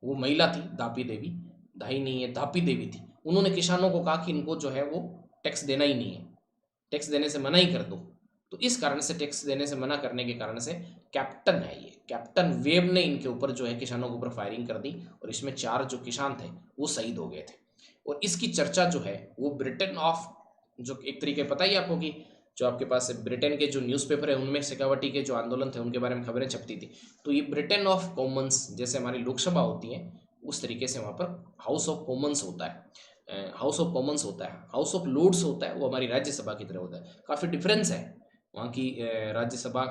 वो महिला थी, धापी देवी, धाई नहीं है, धापी देवी थी। उन्होंने किसानों को कहा कि इनको जो है वो टैक्स देना ही नहीं है, टैक्स देने से मना ही कर दो। तो इस कारण से टैक्स देने से मना करने के कारण से कैप्टन है ये, कैप्टन वेब ने इनके ऊपर जो है किसानों के ऊपर फायरिंग कर दी, और इसमें 4 जो किसान थे वो शहीद हो गए थे। और इसकी चर्चा जो है वो ब्रिटेन ऑफ, जो एक तरीके पता ही आपको कि जो आपके पास ब्रिटेन के जो न्यूज़पेपर है उनमें शेखावाटी के जो आंदोलन थे उनके बारे में खबरें छपती थी। तो ये ब्रिटेन ऑफ कॉमन्स, जैसे हमारी लोकसभा होती है उस तरीके से वहाँ पर हाउस ऑफ कॉमन्स होता है, हाउस ऑफ कॉमन्स होता है, हाउस ऑफ लॉर्ड्स होता है, वो हमारी राज्यसभा की तरह होता है। काफ़ी डिफरेंस है वहाँ की राज्यसभा,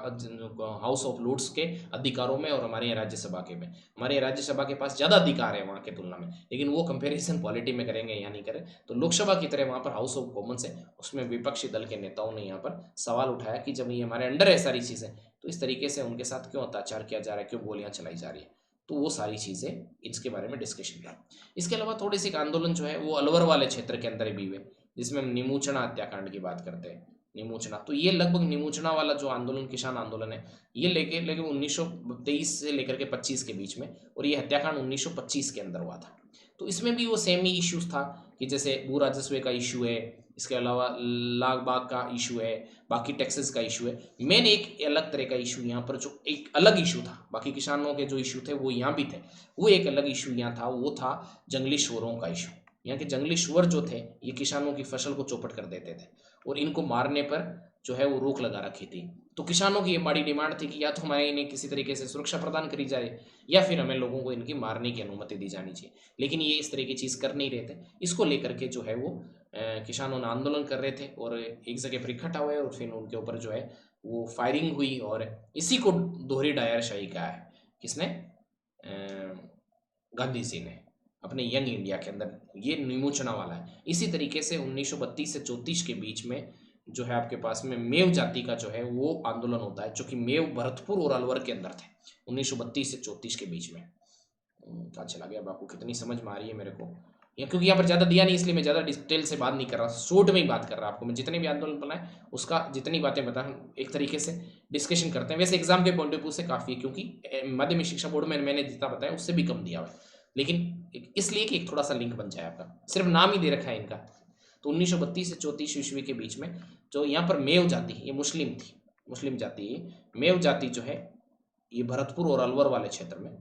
हाउस ऑफ लॉर्ड्स के अधिकारों में और हमारे यहाँ राज्यसभा के में। हमारे यहाँ राज्यसभा के पास ज़्यादा अधिकार है वहाँ के तुलना में, लेकिन वो कंपैरिजन पॉलिटी में करेंगे या नहीं करें। तो लोकसभा की तरह वहाँ पर हाउस ऑफ कॉमन्स है, उसमें विपक्षी दल के नेताओं ने यहाँ पर सवाल उठाया कि जब ये हमारे अंडर है सारी चीज़ें, तो इस तरीके से उनके साथ क्यों अत्याचार किया जा रहा है, क्यों गोलियाँ चलाई जा रही है। तो वो सारी चीज़ें इसके बारे में डिस्कशन था। इसके अलावा थोड़ी सी आंदोलन जो है वो अलवर वाले क्षेत्र के अंदर भी हुए, जिसमें हम निमूचना हत्याकांड की बात करते हैं। निमूचना, तो ये लगभग निमूचना वाला जो आंदोलन, किसान आंदोलन है, ये लेके 1923 से लेकर के 25 के बीच में, और ये हत्याकांड 1925 के अंदर हुआ था। तो इसमें भी वो सेम ही इश्यूज था कि जैसे भू राजस्व का इशू है, इसके अलावा लाग बाग का इशू है, बाकी टैक्सेस का इशू है। मेन एक अलग तरह का इशू यहाँ पर, जो एक अलग इशू था, बाकी किसानों के जो इशू थे वो यहाँ भी थे, वो एक अलग इशू यहाँ था, वो था जंगली सुअरों का इशू। यहाँ के जंगली सुअर जो थे ये किसानों की फसल को चौपट कर देते थे, और इनको मारने पर जो है वो रोक लगा रखी थी। तो किसानों की ये बड़ी डिमांड थी कि या तो हमारे इन्हें किसी तरीके से सुरक्षा प्रदान करी जाए, या फिर हमें लोगों को इनकी मारने की अनुमति दी जानी चाहिए। लेकिन ये इस तरह की चीज़ कर नहीं रहे थे। इसको लेकर के जो है वो किसानों ने आंदोलन कर रहे थे, और एक जगह पर इकट्ठा हुए, और फिर उनके ऊपर जो है वो फायरिंग हुई। और इसी को दोहरी डायरशाही कहा है, किसने? गांधी जी ने अपने यंग इंडिया के अंदर, ये निमोचना वाला है। इसी तरीके से 1932 से 34 के बीच में जो है आपके पास में मेव जाति का जो है वो आंदोलन होता है, जो कि मेव भरतपुर और अलवर के अंदर थे 1932 से 34 के बीच में। कहाँ चला गया बापू, कितनी समझ में आ रही है मेरे को, या क्योंकि यहाँ पर ज़्यादा दिया नहीं इसलिए मैं ज़्यादा डिटेल से बात नहीं कर रहा, शॉर्ट में ही बात कर रहा आपको मैं। जितने भी आंदोलन बनाए उसका जितनी बातें बता एक तरीके से डिस्कशन करते हैं। वैसे एग्जाम के पॉइंट ऑफ व्यू से काफ़ी है, क्योंकि माध्यमिक शिक्षा बोर्ड में मैंने जितना बताया उससे भी कम दिया हुआ है, लेकिन इसलिए कि एक थोड़ा सा लिंक बन जाए आपका, सिर्फ नाम ही दे रखा है इनका। तो 1932 से 34 ईस्वी के बीच में जो यहाँ पर मेव जाति, ये मुस्लिम थी, मुस्लिम जाति, मेव जाति जो है ये भरतपुर और अलवर वाले क्षेत्र में,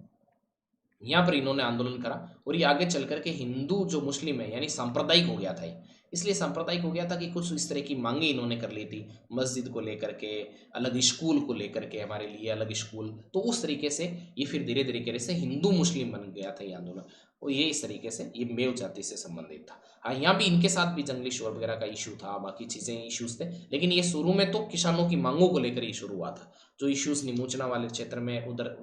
यहाँ पर इन्होंने आंदोलन करा। और ये आगे चल करके हिंदू जो मुस्लिम है यानी सांप्रदायिक हो गया था ये, इसलिए सांप्रदायिक हो गया था कि कुछ इस तरह की मांगे इन्होंने कर ली थी, मस्जिद को लेकर के, अलग स्कूल को लेकर के, हमारे लिए अलग स्कूल। तो उस तरीके से ये फिर धीरे धीरे करके से हिंदू मुस्लिम बन गया था ये आंदोलन, और ये इस तरीके से ये मेव जाति से संबंधित था। हाँ, यहाँ भी इनके साथ भी जंगली शोर वगैरह का इशू था, बाकी चीज़ें इश्यूज थे, लेकिन ये शुरू में तो किसानों की मांगों को लेकर ही शुरू हुआ था। जो इश्यूज निमोचना वाले क्षेत्र में, उधर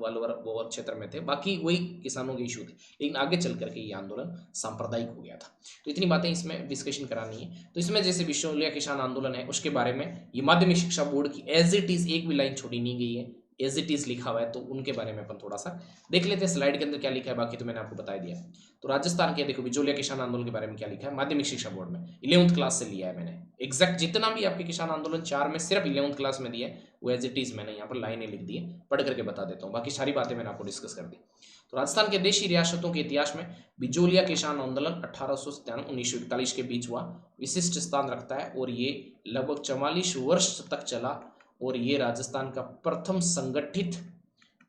वो क्षेत्र में थे, बाकी वही किसानों के इशू थे, लेकिन आगे चल करके ये आंदोलन सांप्रदायिक हो गया था। तो इतनी बातें इसमें डिस्कशन करानी है। तो इसमें जैसे विश्वविद्यालय किसान आंदोलन है उसके बारे में ये माध्यमिक शिक्षा बोर्ड की एज इट इज एक भी लाइन छोड़ी नहीं गई है, एज इट इज लिखा हुआ है, तो उनके बारे में अपन थोड़ा सा देख लेते हैं स्लाइड के अंदर क्या लिखा है, बाकी तो मैंने आपको बता दिया। तो राजस्थान के देखो बिजोलिया किसान आंदोलन के बारे में क्या लिखा है, माध्यमिक शिक्षा बोर्ड में 11th क्लास से लिया है मैंने, एग्जैक्ट जितना भी आपके किसान आंदोलन 4 में सिर्फ 11th क्लास में दिया है वो एज इट इज मैंने यहाँ पर लाइनें लिख दी है, पढ़ करके बता देता हूँ, बाकी सारी बातें मैंने आपको डिस्कस कर दी। तो राजस्थान के देशी रियासतों के इतिहास में बिजोलिया किसान आंदोलन 1897-1941 के बीच हुआ, विशिष्ट स्थान रखता है और ये लगभग 44 वर्ष तक चला और ये राजस्थान का प्रथम संगठित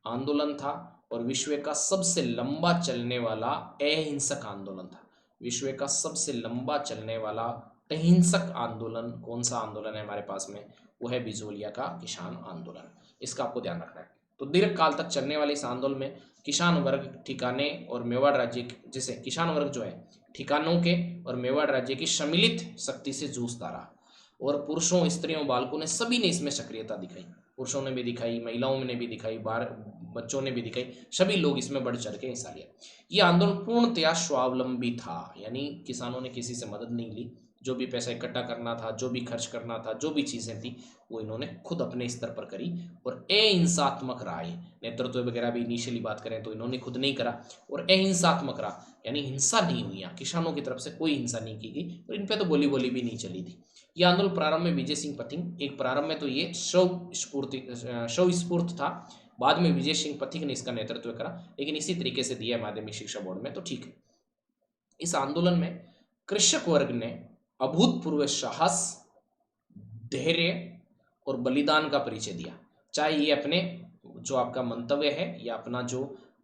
आंदोलन था और विश्व का सबसे लंबा चलने वाला अहिंसक आंदोलन था। विश्व का सबसे लंबा चलने वाला अहिंसक आंदोलन कौन सा आंदोलन है हमारे पास में, वो है बिजोलिया का किसान आंदोलन, इसका आपको ध्यान रखना है। तो दीर्घ काल तक चलने वाले इस आंदोलन में किसान वर्ग ठिकाने और मेवाड़ राज्य जैसे किसान वर्ग जो है ठिकानों के और मेवाड़ राज्य की सम्मिलित शक्ति से जूझता रहा और पुरुषों, स्त्रियों, बालकों ने सभी ने इसमें सक्रियता दिखाई, पुरुषों ने भी दिखाई, महिलाओं ने भी दिखाई, बच्चों ने भी दिखाई, सभी लोग इसमें बढ़ चढ़ के हिस्सा लिया। यह आंदोलन पूर्णतया स्वावलंबी था, यानी किसानों ने किसी से मदद नहीं ली, जो भी पैसा इकट्ठा करना था, जो भी खर्च करना था, जो भी चीजें थी वो इन्होंने खुद अपने स्तर पर करी और अहिंसात्मक रहा। नेतृत्व वगैरह भी इनिशियली बात करें तो इन्होंने खुद नहीं करा और अहिंसात्मक रहा, यानी हिंसा नहीं हुई, किसानों की तरफ से कोई हिंसा नहीं की गई और इन पे तो बोली बोली भी नहीं चली थी। यह आंदोलन प्रारंभ में विजय सिंह पथिक, एक प्रारंभ में तो ये शव स्फूर्त था, बाद में विजय सिंह पथिक ने इसका नेतृत्व करा, लेकिन इसी तरीके से दिया माध्यमिक शिक्षा बोर्ड में, तो ठीक है। इस आंदोलन में कृषक वर्ग ने अभूतपूर्व साहस, धैर्य और बलिदान का परिचय दिया, चाहे ये अपने जो आपका मंतव्य है या अपना जो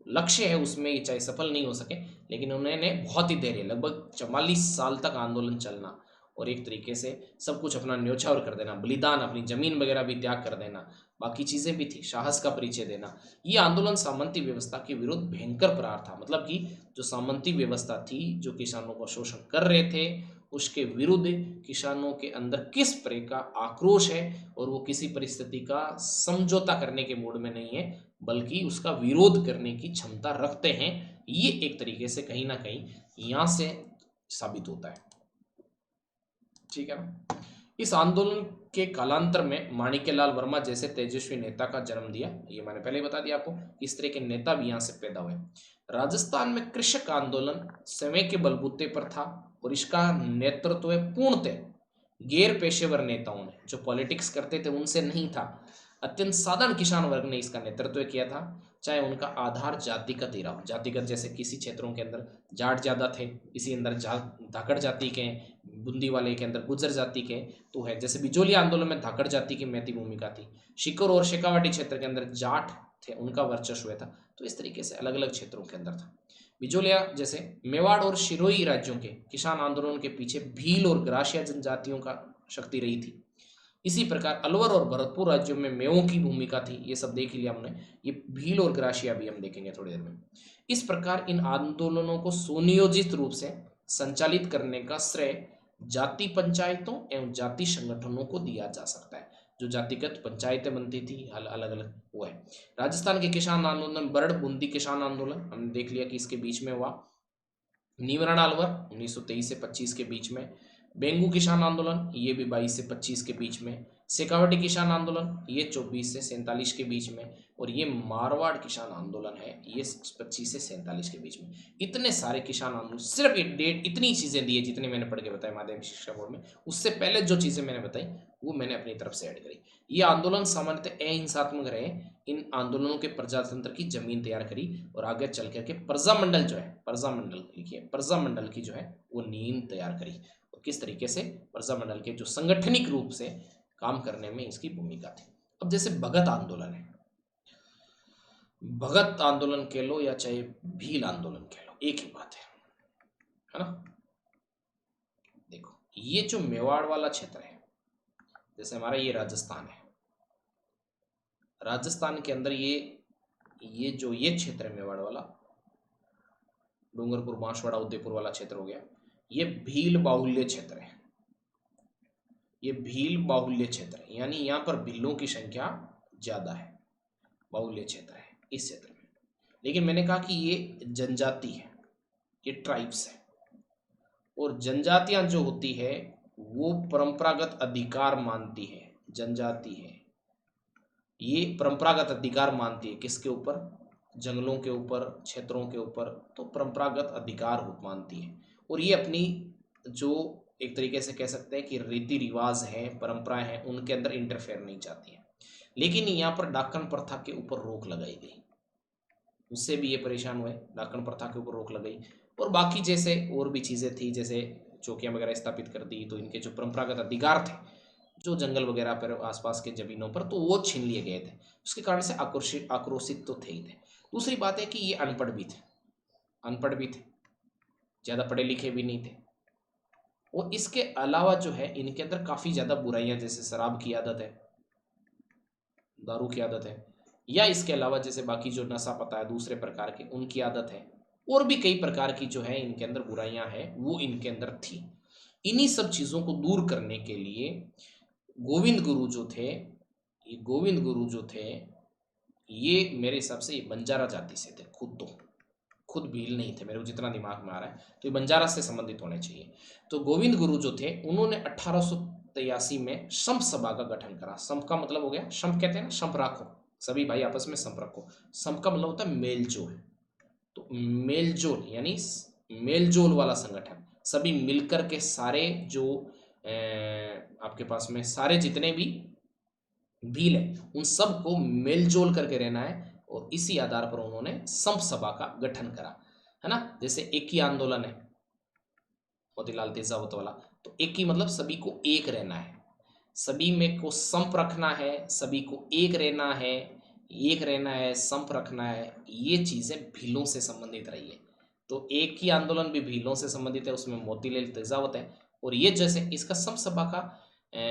लक्ष्य है उसमें ये चाहे सफल नहीं हो सके, लेकिन उन्होंने बहुत ही धैर्य, लगभग 44 साल तक आंदोलन चलना और एक तरीके से सब कुछ अपना न्योछावर कर देना, बलिदान, अपनी जमीन वगैरह भी त्याग कर देना, बाकी चीजें भी थी, साहस का परिचय देना। ये आंदोलन सामंती व्यवस्था के विरुद्ध भयंकर प्रहार था, मतलब कि जो सामंती व्यवस्था थी जो किसानों का शोषण कर रहे थे उसके विरुद्ध किसानों के अंदर किस प्रकार का आक्रोश है और वो किसी परिस्थिति का समझौता करने के मूड में नहीं है बल्कि उसका विरोध करने की क्षमता रखते हैं, ये एक तरीके से कहीं ना कहीं यहां से साबित होता है, ठीक है ना। इस आंदोलन के कालांतर में माणिक्यलाल वर्मा जैसे तेजस्वी नेता का जन्म दिया, ये मैंने पहले ही बता दिया आपको, इस तरह के नेता भी यहाँ से पैदा हुए। राजस्थान में कृषक आंदोलन समय के बलबूते पर था और इसका नेतृत्व पूर्णतः गैर पेशेवर नेताओं ने, जो पॉलिटिक्स करते थे उनसे नहीं था, अत्यंत साधारण किसान वर्ग ने इसका नेतृत्व किया था, चाहे उनका आधार जातिगत ही रहा, जातिगत जैसे किसी क्षेत्रों के अंदर जाट ज्यादा थे, इसी अंदर धाकड़ जाति के, बूंदी वाले के अंदर गुर्जर जाति के तो है, जैसे बिजोलिया आंदोलन में धाकड़ जाति की महती भूमिका थी, शिकर और शेखावाटी क्षेत्र के अंदर जाट थे, उनका वर्चस्व था, तो इस तरीके से अलग अलग क्षेत्रों के अंदर था। बिजोलिया जैसे मेवाड़ और शिरोई राज्यों के किसान आंदोलन के पीछे भील और ग्रासिया जनजातियों का शक्ति रही थी। इसी प्रकार अलवर और भरतपुर राज्यों में मेवों की भूमिका थी, ये सब देख लिया हमने, ये भील और ग्रासिया भी हम देखेंगे थोड़ी देर में। इस प्रकार इन आंदोलनों को सुनियोजित रूप से संचालित करने का श्रेय जाति पंचायतों एवं जाति संगठनों को दिया जा सकता है, जो जातिगत पंचायतें बनती थी अलग अलग वो है। राजस्थान के किसान आंदोलन बरड़ बूंदी किसान आंदोलन हमने देख लिया कि इसके बीच में हुआ, नीवरण अलवर 1923 से 25 के बीच में, बेंगू किसान आंदोलन ये भी 22 से 25 के बीच में, शेखावटी किसान आंदोलन ये 24 से 47 के बीच में, और ये मारवाड़ किसान आंदोलन है ये 25 से 47 के बीच में। इतने सारे किसान आंदोलन, सिर्फ ये डेट इतनी चीजें दी है जितनी मैंने पढ़ के बताई माध्यमिक शिक्षा बोर्ड में, उससे पहले जो चीजें मैंने बताई वो मैंने अपनी तरफ से ऐड करी। ये आंदोलन सामान्यतः अहिंसात्मक रहे, इन आंदोलनों के प्रजातंत्र की जमीन तैयार करी और आगे चल करके प्रजामंडल जो है, प्रजामंडल लिखिए, प्रजामंडल की जो है वो नींव तैयार करी और किस तरीके से प्रजामंडल के जो संगठनिक रूप से काम करने में इसकी भूमिका थी। अब जैसे भगत आंदोलन है, भगत आंदोलन कह लो या चाहे भील आंदोलन कह लो, एक ही बात है ना। देखो ये जो मेवाड़ वाला क्षेत्र है, जैसे हमारा ये राजस्थान है, राजस्थान के अंदर ये जो ये क्षेत्र है मेवाड़ वाला, डूंगरपुर, बांसवाड़ा, उदयपुर वाला क्षेत्र हो गया, ये भील बाहुल्य क्षेत्र है, ये भील बाहुल्य क्षेत्र है, यानी यहाँ पर भीलों की संख्या ज्यादा है, बाहुल्य क्षेत्र है इस क्षेत्र में। लेकिन मैंने कहा कि ये जनजाति है, ये ट्राइब्स है, और जनजातियां जो होती है वो परंपरागत अधिकार मानती है, जनजाति है ये परंपरागत अधिकार मानती है किसके ऊपर, जंगलों के ऊपर, क्षेत्रों के ऊपर, तो परंपरागत अधिकार मानती है। और ये अपनी जो एक तरीके से कह सकते हैं कि रीति रिवाज है, परंपराएं हैं, उनके अंदर इंटरफेयर नहीं चाहती है। लेकिन यहाँ पर डाकन प्रथा के ऊपर रोक लगाई गई, उससे भी ये परेशान हुए, डाकन प्रथा के ऊपर रोक लगाई। और बाकी जैसे और भी चीज़ें थी, जैसे चौकियाँ वगैरह स्थापित कर दी, तो इनके जो परंपरागत अधिकार थे जो जंगल वगैरह पर आसपास के जमीनों पर, तो वो छीन लिए गए थे। उसके कारण से आक्रोशित तो थे ही थे। दूसरी बात है कि ये अनपढ़ भी थे, अनपढ़ भी थे, ज़्यादा पढ़े लिखे भी नहीं थे। और इसके अलावा जो है इनके अंदर काफ़ी ज़्यादा बुराइयां, जैसे शराब की आदत है, दारू की आदत है, या इसके अलावा जैसे बाकी जो नशा पता है दूसरे प्रकार के उनकी आदत है, और भी कई प्रकार की जो है इनके अंदर बुराइयां हैं वो इनके अंदर थी। इन्हीं सब चीज़ों को दूर करने के लिए गोविंद गुरु जो थे, ये गोविंद गुरु जो थे ये मेरे हिसाब से ये बंजारा जाति से थे, खुद भील नहीं थे, मेरे को जितना दिमाग में आ रहा है, तो ये बंजारा से संबंधित होने चाहिए। तो गोविंद गुरु जो थे उन्होंने 1883 में संप सभा का गठन करा। संप का मतलब हो गया, संप कहते हैं ना, संप रखो, सभी भाई आपस में संप रखो। संप का मतलब होता है मेलजोल, तो मेलजोल यानी मेलजोल वाला संगठन, सभी मिलकर के सारे जो आपके पास में सारे जितने भी भील है उन सबको मेलजोल करके रहना है। और इसी आधार पर उन्होंने संप सभा का गठन करा, है ना। जैसे एक ही आंदोलन है मोतीलाल तेजावत वाला, तो एक ही मतलब सभी को एक रहना है, सभी में को संप रखना है, सभी को एक रहना है, एक रहना है, संप रखना है। ये चीज़ें भीलों से संबंधित रही है। तो एक ही आंदोलन भी भीलों से संबंधित है, उसमें मोतीलाल तेजावत है। और ये जैसे इसका संप सभा का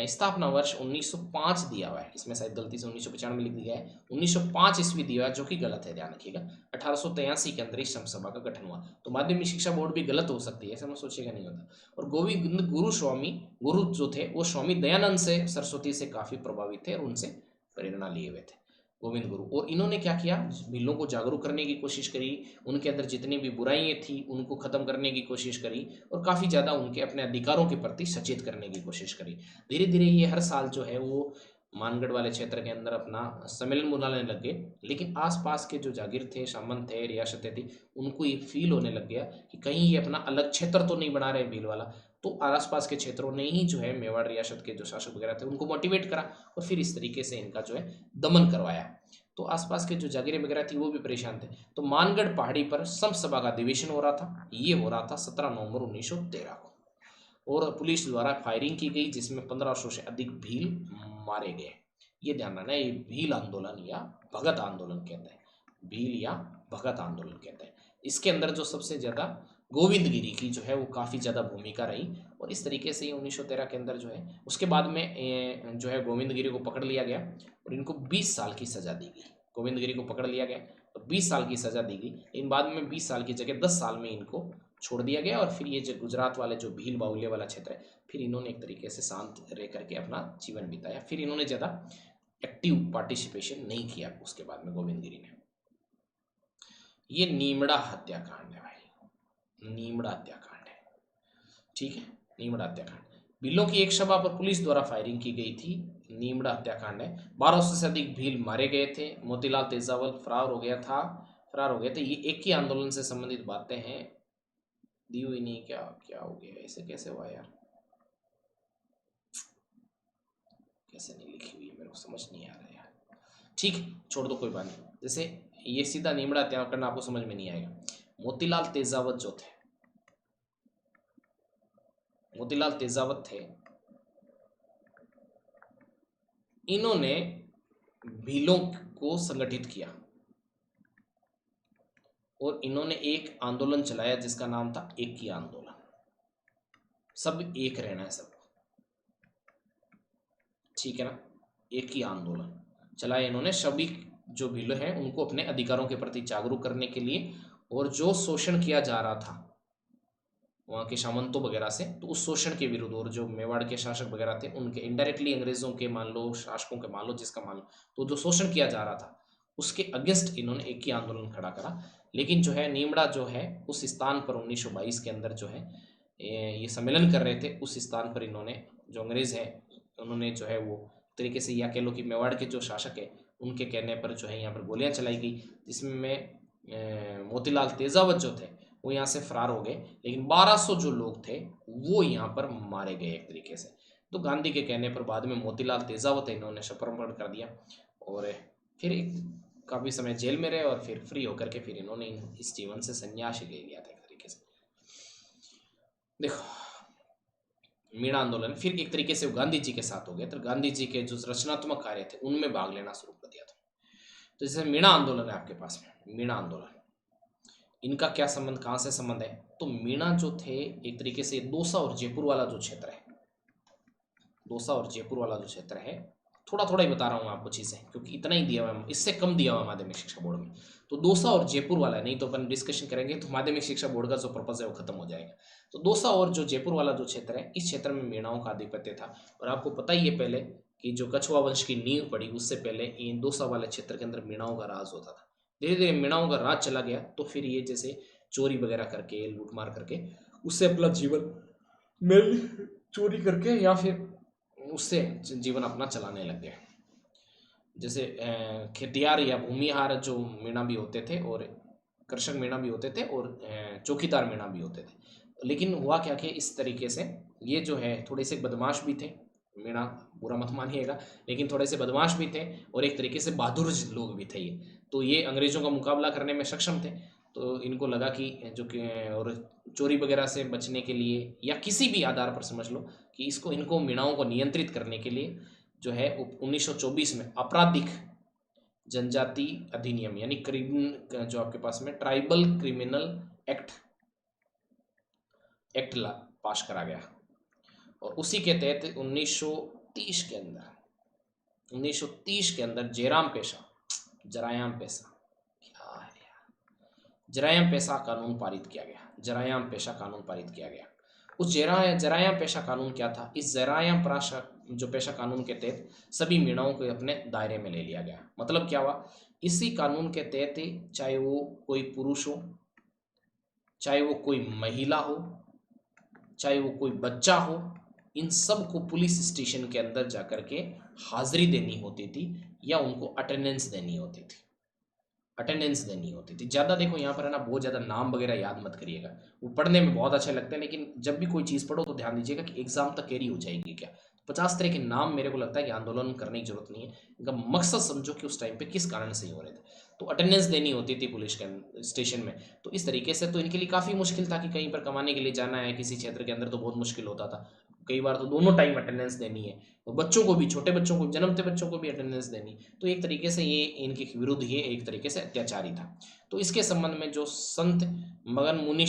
स्थापना वर्ष 1905 दिया हुआ है, इसमें शायद गलती से 1995 लिख दिया है, 1905 ईस्वी दिया हुआ है, जो कि गलत है, ध्यान रखिएगा। 1883 के अंदर इस संप सभा का गठन हुआ। तो माध्यमिक शिक्षा बोर्ड भी गलत हो सकती है, ऐसा मैं सोचेगा नहीं होता। और गोविंद गुरु जो थे वो स्वामी दयानंद से, सरस्वती से काफ़ी प्रभावित थे और उनसे प्रेरणा लिए हुए थे गोविंद गुरु। और इन्होंने क्या किया, भीलों को जागरूक करने की कोशिश करी, उनके अंदर जितनी भी बुराइयां थी उनको ख़त्म करने की कोशिश करी, और काफ़ी ज़्यादा उनके अपने अधिकारों के प्रति सचेत करने की कोशिश करी। धीरे धीरे ये हर साल जो है वो मानगढ़ वाले क्षेत्र के अंदर अपना सम्मेलन बुलाने लग गए। लेकिन आसपास के जो जागीर थे, सामंत थे, रियासतें थी, उनको ये फील होने लग गया कि कहीं ये अपना अलग क्षेत्र तो नहीं बना रहे भील वाला। तो आसपास के क्षेत्रों ने ही जो है मेवाड़ रियासत के जो शासक वगैरह थे उनको मोटिवेट करा, और फिर इस तरीके से इनका जो है दमन करवाया। तो आसपास के जो जागीरें वगैरह थी वो भी परेशान थे। तो मानगढ़ पहाड़ी पर संप सभा का अधिवेशन हो रहा था, ये हो रहा था 17 नवंबर 1913 को, और पुलिस द्वारा फायरिंग की गई, जिसमें 1500 से अधिक भील मारे गए। ये ध्यान रखना, ये भील आंदोलन या भगत आंदोलन कहते हैं, भील या भगत आंदोलन कहते हैं। इसके अंदर जो सबसे ज़्यादा गोविंद गिरी की जो है वो काफ़ी ज़्यादा भूमिका रही। और इस तरीके से 1913 के अंदर जो है, उसके बाद में जो है गोविंद गिरी को पकड़ लिया गया और इनको 20 साल की सज़ा दी गई। गोविंद गिरी को पकड़ लिया गया तो 20 साल की सज़ा दी गई, लेकिन बाद में 20 साल की जगह 10 साल में इनको छोड़ दिया गया। और फिर ये जो गुजरात वाले जो भील बाहुल्य वाला क्षेत्र है, फिर इन्होंने एक तरीके से शांत रह करके अपना जीवन बिताया। फिर इन्होंने ज़्यादा एक्टिव पार्टिसिपेशन नहीं किया उसके बाद में गोविंद गिरी ने। ये नीमड़ा हत्याकांड है भाई, नीमड़ा हत्याकांड है, ठीक है, नीमड़ा हत्याकांड। भीलों की एक सभा पर पुलिस द्वारा फायरिंग की गई थी, नीमड़ा हत्याकांड है। 1200 से अधिक भील मारे गए थे, मोतीलाल तेजावल फरार हो गए थे। ये एक ही आंदोलन से संबंधित बातें हैं, दी हुई नहीं, क्या क्या हो गया, ऐसे कैसे हुआ यार, कैसे नहीं लिखी हुई है, मेरे को समझ नहीं आ रहा है यार। ठीक, छोड़ दो, कोई बात नहीं। जैसे ये सीधा नीमड़ा हत्याकांड करना आपको समझ में नहीं आएगा। मोतीलाल तेजावत जो थे, मोतीलाल तेजावत थे, इन्होंने भीलों को संगठित किया और इन्होंने एक आंदोलन चलाया जिसका नाम था एक ही आंदोलन, सब एक रहना है सब, ठीक है ना। एक ही आंदोलन चलाया इन्होंने, सभी जो भील हैं उनको अपने अधिकारों के प्रति जागरूक करने के लिए। और जो शोषण किया जा रहा था वहाँ के सामंतों वगैरह से, तो उस शोषण के विरुद्ध, और जो मेवाड़ के शासक वगैरह थे उनके इनडायरेक्टली अंग्रेजों के मान लो, शासकों के मान लो, जिसका मान लो, तो जो शोषण किया जा रहा था उसके अगेंस्ट इन्होंने एक ही आंदोलन खड़ा करा। लेकिन जो है नीमड़ा जो है उस स्थान पर 1922 के अंदर जो है ये सम्मेलन कर रहे थे, उस स्थान पर इन्होंने, जो अंग्रेज है उन्होंने जो है वो तरीके से, या कह लो कि मेवाड़ के जो शासक है उनके कहने पर जो है यहाँ पर गोलियां चलाई गई, जिसमें मोतीलाल तेजावत जो थे वो यहाँ से फरार हो गए, लेकिन 1200 जो लोग थे वो यहाँ पर मारे गए एक तरीके से। तो गांधी के कहने पर बाद में मोतीलाल तेजावत है इन्होंने समर्पण कर दिया और फिर एक काफ़ी समय जेल में रहे और फिर फ्री होकर के फिर इन्होंने इस जीवन से संन्यास ले लिया था एक तरीके से। देखो मीणा आंदोलन फिर एक तरीके से गांधी जी के साथ हो गया, तो गांधी जी के जो रचनात्मक कार्य थे उनमें भाग लेना शुरू कर दिया था। तो जैसे मीणा आंदोलन है आपके पास में, मीणा आंदोलन इनका क्या संबंध, कहाँ से संबंध है? तो मीणा जो थे एक तरीके से दौसा और जयपुर वाला जो क्षेत्र है, दौसा और जयपुर वाला जो क्षेत्र है, थोड़ा थोड़ा ही बता रहा हूँ आपको चीज़ें, क्योंकि इतना ही दिया हुआ है, इससे कम दिया हुआ है माध्यमिक शिक्षा बोर्ड में। तो दौसा और जयपुर वाला है, नहीं तो अपन डिस्कशन करेंगे तो माध्यमिक शिक्षा बोर्ड का जो पर्पज है वो खत्म हो जाएगा। तो दौसा और जो जयपुर वाला जो क्षेत्र है, इस क्षेत्र में मीणाओं का आधिपत्य था। और आपको पता ही है पहले कि जो कछुआ वंश की नींव पड़ी उससे पहले इन दौसा वाले क्षेत्र के अंदर मीणाओं का राज होता था। धीरे धीरे मीणाओं का राज चला गया तो फिर ये जैसे चोरी वगैरह करके, लूटमार करके, उससे अपना जीवन में चोरी करके या फिर उससे जीवन अपना चलाने लग गए। जैसे खेतियार या भूमिहार जो मीणा भी होते थे और कृषक मीणा भी होते थे और चौकीदार मीणा भी होते थे। लेकिन हुआ क्या कि इस तरीके से ये जो है थोड़े से बदमाश भी थे, मीणा बुरा मत मानिएगा, लेकिन थोड़े से बदमाश भी थे और एक तरीके से बहादुर लोग भी थे ये। तो ये अंग्रेजों का मुकाबला करने में सक्षम थे। तो इनको लगा कि जो कि और चोरी वगैरह से बचने के लिए या किसी भी आधार पर समझ लो कि इनको मीणाओं को नियंत्रित करने के लिए जो है 1924 में आपराधिक जनजाति अधिनियम यानी क्रिमिनल जो आपके पास में ट्राइबल क्रिमिनल एक्ट पास करा गया। और उसी के तहत 1930 के अंदर जयराम पेशा जरायाम पेशा कानून पारित किया गया। जरायाम पेशा कानून पारित किया गया। उस जरायाम पेशा कानून क्या था? इस जरायाम पेशा कानून के तहत सभी मीणाओं को अपने दायरे में ले लिया गया। मतलब क्या हुआ? इसी कानून के तहत चाहे वो कोई पुरुष हो, चाहे वो कोई महिला हो, चाहे वो कोई बच्चा हो, इन सब को पुलिस स्टेशन के अंदर जाकर के हाजिरी देनी होती थी या उनको अटेंडेंस देनी होती थी। ज़्यादा देखो यहाँ पर है ना, बहुत ज़्यादा नाम वगैरह याद मत करिएगा, वो पढ़ने में बहुत अच्छे लगते हैं, लेकिन जब भी कोई चीज़ पढ़ो तो ध्यान दीजिएगा कि एग्जाम तक कैरी हो जाएगी क्या। 50 तरह के नाम मेरे को लगता है कि आंदोलन करने की जरूरत नहीं है, इनका मकसद समझो कि उस टाइम पे किस कारण से ही हो रहे थे। तो अटेंडेंस देनी होती थी पुलिस के स्टेशन में। तो इस तरीके से तो इनके लिए काफ़ी मुश्किल था कि कहीं पर कमाने के लिए जाना है किसी क्षेत्र के अंदर, तो बहुत मुश्किल होता था। कई बार तो दोनों टाइम अटेंडेंस देनी है, तो बच्चों को भी, छोटे बच्चों को, जन्मते बच्चों को भी अटेंडेंस देनी। तो एक तरीके से ये इनके विरुद्ध ये एक तरीके से अत्याचारी था। तो इसके संबंध में जो संत मगन मुनि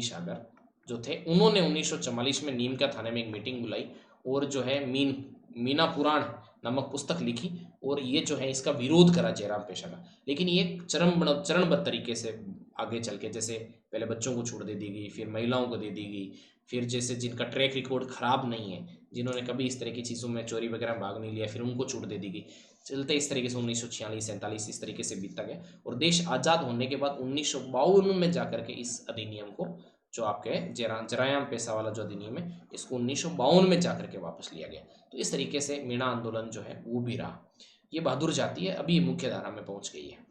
सागर जो थे, उन्होंने 1944 में नीम का थाने में एक मीटिंग बुलाई और जो है मीना पुराण नामक पुस्तक लिखी और ये जो है इसका विरोध करा जयराम पेशा का। लेकिन ये चरणबद्ध तरीके से आगे चल के, जैसे पहले बच्चों को छूट दे दी गई, फिर महिलाओं को दे दी गई, फिर जैसे जिनका ट्रैक रिकॉर्ड खराब नहीं है, जिन्होंने कभी इस तरह की चीज़ों में चोरी वगैरह भाग नहीं लिया, फिर उनको छूट दे दी गई। चलते इस तरीके से 1946-47 इस तरीके से बीतता गया और देश आज़ाद होने के बाद 1952 में जाकर के इस अधिनियम को, जो आपके जरायाम पेशा वाला जो अधिनियम है, इसको 1952 में जाकर के वापस लिया गया। तो इस तरीके से मीणा आंदोलन जो है वो भी रहा। ये बहादुर जाति है, अभी मुख्य धारा में पहुंच गई है।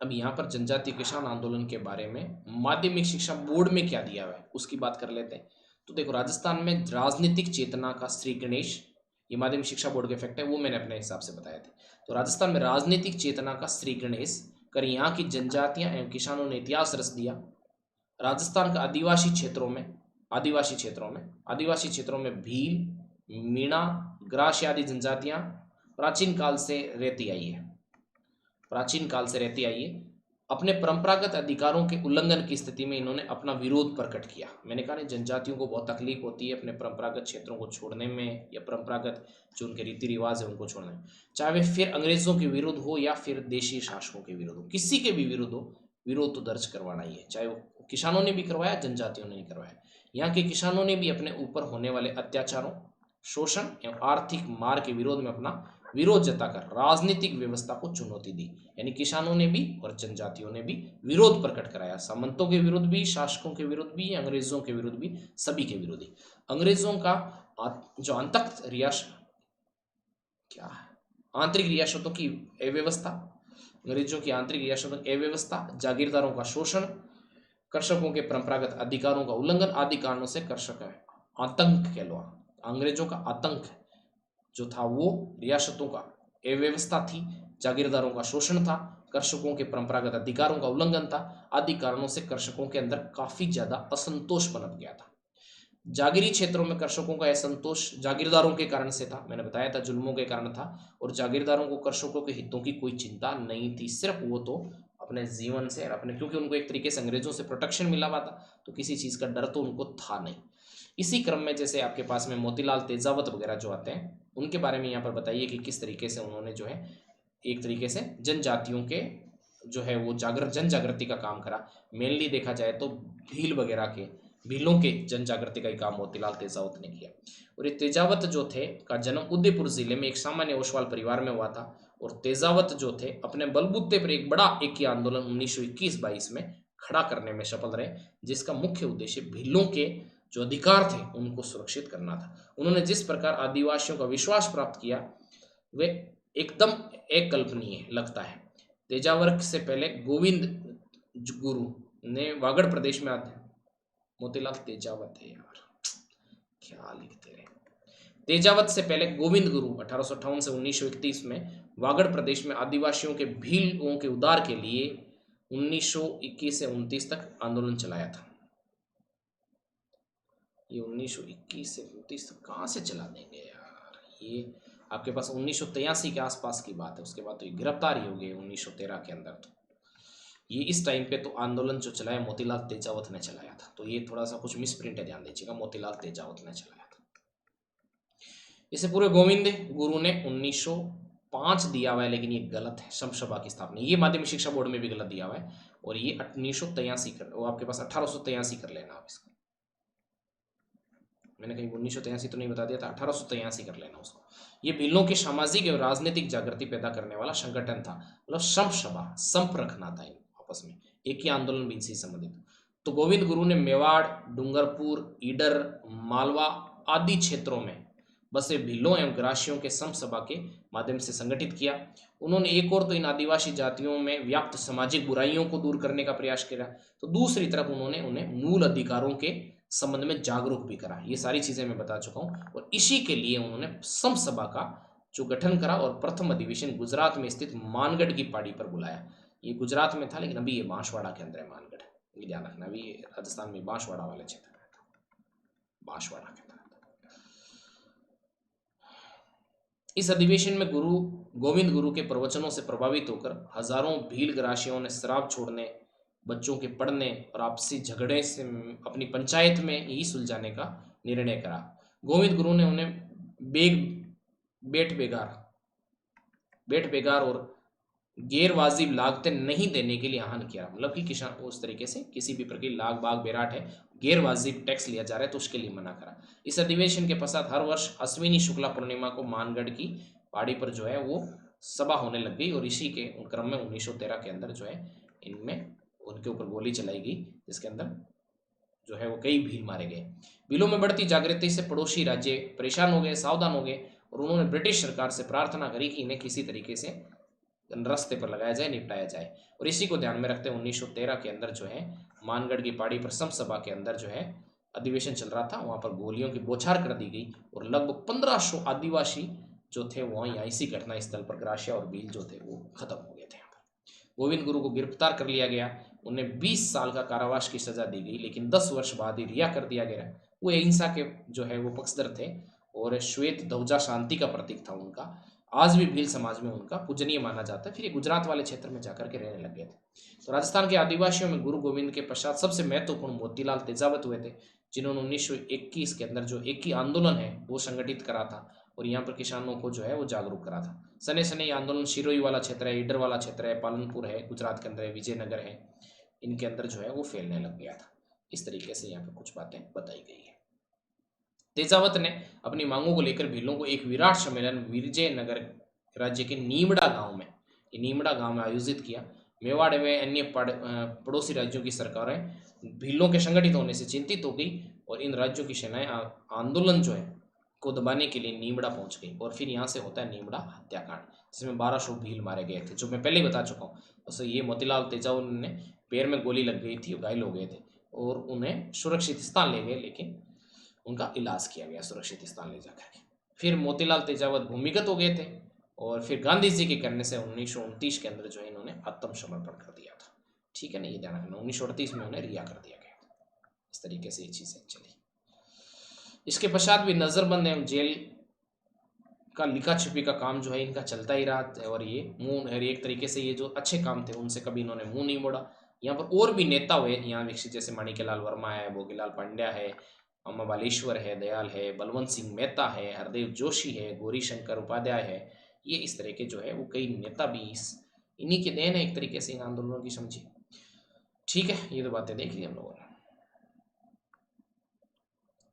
अब यहाँ पर जनजातीय किसान आंदोलन के बारे में माध्यमिक शिक्षा बोर्ड में क्या दिया हुआ है उसकी बात कर लेते हैं। तो देखो, राजस्थान में राजनीतिक चेतना का श्री गणेश, ये माध्यमिक शिक्षा बोर्ड के फैक्ट है, वो मैंने अपने हिसाब से बताए थे। तो राजस्थान में राजनीतिक चेतना का श्री गणेश कर यहाँ की जनजातियां एवं किसानों ने इतिहास रच दिया। राजस्थान का आदिवासी क्षेत्रों में भील, मीणा, ग्रास आदि जनजातियां प्राचीन काल से रहती आई है। अपने परंपरागत अधिकारों के उल्लंघन की स्थिति में इन्होंने अपना विरोध प्रकट किया। मैंने कहा नहीं, जनजातियों को बहुत तकलीफ होती है अपने परंपरागत क्षेत्रों को छोड़ने में या परंपरागत जो उनके रीति रिवाज है उनको छोड़ने में, चाहे वे फिर अंग्रेजों के विरुद्ध हो या फिर देशी शासकों के विरुद्ध हो, किसी के भी विरुद्ध हो, विरोध तो दर्ज करवाना ही है। चाहे वो किसानों ने भी करवाया, जनजातियों ने नहीं करवाया। यहाँ के किसानों ने भी अपने ऊपर होने वाले अत्याचारों, शोषण एवं आर्थिक मार के विरोध में अपना विरोध जताकर राजनीतिक व्यवस्था को चुनौती दी। यानी किसानों ने भी और जनजातियों ने भी विरोध प्रकट कराया, सामंतों के विरुद्ध भी, शासकों के विरुद्ध भी, अंग्रेजों के विरुद्ध भी, सभी के विरोधी। अंग्रेजों का जो आंतरिक रियासतों की अव्यवस्था, अंग्रेजों की आंतरिक रियासतों की अव्यवस्था, जागीरदारों का शोषण, कृषकों के परंपरागत अधिकारों का उल्लंघन आदि कारणों से कृषक आतंक कह लो, अंग्रेजों का आतंक जो था वो रियासतों का अव्यवस्था थी, जागीरदारों का शोषण था, कृषकों के परंपरागत अधिकारों का उल्लंघन था आदि कारणों से कृषकों के अंदर काफी ज्यादा असंतोष पनप गया था। जागीरी क्षेत्रों में कृषकों का असंतोष जागीरदारों के कारण से था, मैंने बताया था जुल्मों के कारण था, और जागीरदारों को कृषकों के हितों की कोई चिंता नहीं थी, सिर्फ वो तो अपने जीवन से अपने, क्योंकि उनको एक तरीके से अंग्रेजों से प्रोटेक्शन मिला हुआ था, तो किसी चीज का डर तो उनको था नहीं। इसी क्रम में जैसे आपके पास में मोतीलाल तेजावत वगैरह जो आते हैं, उनके बारे में यहाँ पर बताइए कि किस तरीके से उन्होंने जो है एक तरीके से जनजातियों के जो है वो जन जागृति का काम करा। मेनली देखा जाए तो भीलों के जन जागृति का ही काम मोतीलाल तेजावत ने किया। और ये तेजावत जो थे का जन्म उदयपुर जिले में एक सामान्य ओसवाल परिवार में हुआ था, और तेजावत जो थे अपने बलबूते पर एक बड़ा एकी आंदोलन 1921-22 में खड़ा करने में सफल रहे, जिसका मुख्य उद्देश्य भीलों के जो अधिकार थे उनको सुरक्षित करना था। उन्होंने जिस प्रकार आदिवासियों का विश्वास प्राप्त किया वे एकदम अकल्पनीय लगता है। तेजावर से पहले गोविंद गुरु ने वागड़ प्रदेश में मोतीलाल तेजावत है यार, क्या लिखते रहे। तेजावत से पहले गोविंद गुरु 1858 से 1931 में वागड़ प्रदेश में आदिवासियों के भीलों के उद्धार के लिए 1921 से 29 तक आंदोलन चलाया था। ये 1921 से 29 तक कहाँ से चला देंगे यार, ये आपके पास 1983 के आसपास की बात है, उसके बाद तो ये गिरफ्तार ही हो गए 1913 के अंदर। तो ये इस टाइम पे तो आंदोलन जो चलाया मोतीलाल तेजावत ने चलाया था, तो ये थोड़ा सा कुछ मिसप्रिंट है, ध्यान दीजिएगा, मोतीलाल तेजावत ने चलाया था। इसे पूरे गोविंद गुरु ने 1905 दिया हुआ है, लेकिन ये गलत है। सभा की स्थापना ये माध्यमिक शिक्षा बोर्ड में भी गलत दिया हुआ है, और ये 1983 कर, वो आपके पास 1883 कर लेना आप इसको, मैंने कहीं 1983 तो नहीं बता दिया था, 1883 कर लेना उसको। ये भीलों की सामाजिक एवं राजनीतिक जागृति पैदा करने वाला संगठन था, मतलब सभा संप रखना था आपस में, एक ही आंदोलन भी इनसे संबंधित। तो गोविंद गुरु ने मेवाड़, डूंगरपुर, ईडर, मालवा आदि क्षेत्रों में बसे भीलों एवं ग्रासियों के सभा के माध्यम से संगठित किया। उन्होंने एक और तो इन आदिवासी जातियों में व्याप्त सामाजिक बुराइयों को दूर करने का प्रयास किया, तो दूसरी तरफ उन्होंने उन्हें मूल अधिकारों के संबंध में जागरूक भी करा। ये सारी चीजें मैं बता चुका हूं, और इसी के लिए उन्होंने सभा का जो गठन करा और प्रथम अधिवेशन गुजरात में स्थित मानगढ़ की पहाड़ी पर बुलाया। ये गुजरात में था, लेकिन अभी ये बांसवाड़ा के अंदर है मानगढ़, ये ध्यान रखना, अभी राजस्थान में बांसवाड़ा वाले क्षेत्र में था, बांसवाड़ा के अंदर। इस अधिवेशन में गोविंद गुरु के प्रवचनों से प्रभावित होकर हजारों भील ग्रासियों ने शराब छोड़ने, बच्चों के पढ़ने और आपसी झगड़े से अपनी पंचायत में ही सुलझाने का निर्णय करा। गोविंद गुरु ने उन्हें बेट बेगार और गैर वाजिब लागतें नहीं देने के लिए आह्वान किया, मतलब कि किसान उस तरीके से किसी भी प्रकार की लाग बाग बेराट है, गैर वाजिब टैक्स लिया जा रहा है, तो उसके लिए मना करा। इस अधिवेशन के पश्चात हर वर्ष अश्विनी शुक्ला पूर्णिमा को मानगढ़ की पहाड़ी पर जो है वो सभा होने लग गई, और इसी के क्रम में 1913 के अंदर जो है इनमें उनके ऊपर गोली चलाई गई, जिसके अंदर जो है वो कई भील मारे गए। भीलों में बढ़ती जागृति से पड़ोसी राज्य परेशान हो गए, सावधान हो गए, और उन्होंने ब्रिटिश सरकार से प्रार्थना करी कि इन्हें किसी तरीके से रास्ते पर लगाया जाए, निपटाया जाए। और इसी को ध्यान में रखते हुए 1913 के अंदर जो है मानगढ़ की पहाड़ी पर सभा के अंदर जो है अधिवेशन चल रहा था, वहां पर गोलियों की बौछार कर दी गई, और लगभग 1500 आदिवासी जो थे वो यहाँ इसी घटना स्थल पर ग्रासिया और भील जो थे वो खत्म हो गए थे। गोविंद गुरु को गिरफ्तार कर लिया गया, उन्हें 20 साल का कारावास की सजा दी गई, लेकिन 10 वर्ष बाद ही रिहा कर दिया गया। वो अहिंसा के जो है वो पक्षधर थे, और श्वेत ध्वजा शांति का प्रतीक था उनका, आज भी भील समाज में उनका पूजनीय माना जाता है। फिर ये गुजरात वाले क्षेत्र में जाकर के रहने लग गए थे। तो राजस्थान के आदिवासियों में गुरु गोविंद के पश्चात सबसे महत्वपूर्ण मोतीलाल तेजावत हुए थे, जिन्होंने 1921 के अंदर जो एक ही आंदोलन है वो संगठित करा था, और यहाँ पर किसानों को जो है वो जागरूक करा था। सने सने ये आंदोलन सिरोही वाला क्षेत्र है, ईडर वाला क्षेत्र है, पालनपुर है गुजरात के अंदर है, विजयनगर है, इनके अंदर जो है वो फैलने लग गया था। इस तरीके से यहाँ पर कुछ बातें बताई गई है। तेजावत ने अपनी मांगों को लेकर भीलों को एक विराट सम्मेलन विजयनगर राज्य के नीमड़ा गांव में, ये नीमड़ा गांव में आयोजित किया। मेवाड़ में अन्य पड़ोसी राज्यों की सरकारें भीलों के संगठित होने से चिंतित हो गई और इन राज्यों की सेनाएं आंदोलन जो है को दबाने के लिए नीमड़ा पहुंच गई। और फिर यहाँ से होता है नीमड़ा हत्याकांड, जिसमें 1200 भील मारे गए थे, जो मैं पहले ही बता चुका हूँ। तो ये मोतीलाल तेजाब ने पैर में गोली लग गई थी, घायल हो गए थे और उन्हें सुरक्षित स्थान ले गए, लेकिन उनका इलाज किया गया सुरक्षित स्थान ले जाकर के। फिर मोतीलाल तेजावत भूमिगत हो गए थे और फिर गांधी जी के करने से 1929 के अंदर जो है इन्होंने आत्मसमर्पण कर दिया था। ठीक है ना, ये ध्यान रखना, 1938 में उन्हें रिहा कर दिया गया। इस तरीके से ये चीजें चली। इसके पश्चात भी नजरबंद एवं जेल का लिखा छिपी का काम जो है इनका चलता ही रहा और ये मुंह, एक तरीके से ये जो अच्छे काम थे उनसे कभी इन्होंने मुंह नहीं मोड़ा। यहाँ पर और भी नेता हुए यहाँ विकसित, जैसे माणिक्यलाल वर्मा है, भोगीलाल पांड्या है, अम्मा बालेश्वर है, दयाल है, बलवंत सिंह मेहता है, हरदेव जोशी है, गौरी शंकर उपाध्याय है। ये इस तरह के जो है वो कई नेता भी इन्हीं के देन है एक तरीके से इन आंदोलनों की, समझिए। ठीक है, ये तो बातें देख ली हम लोगों ने।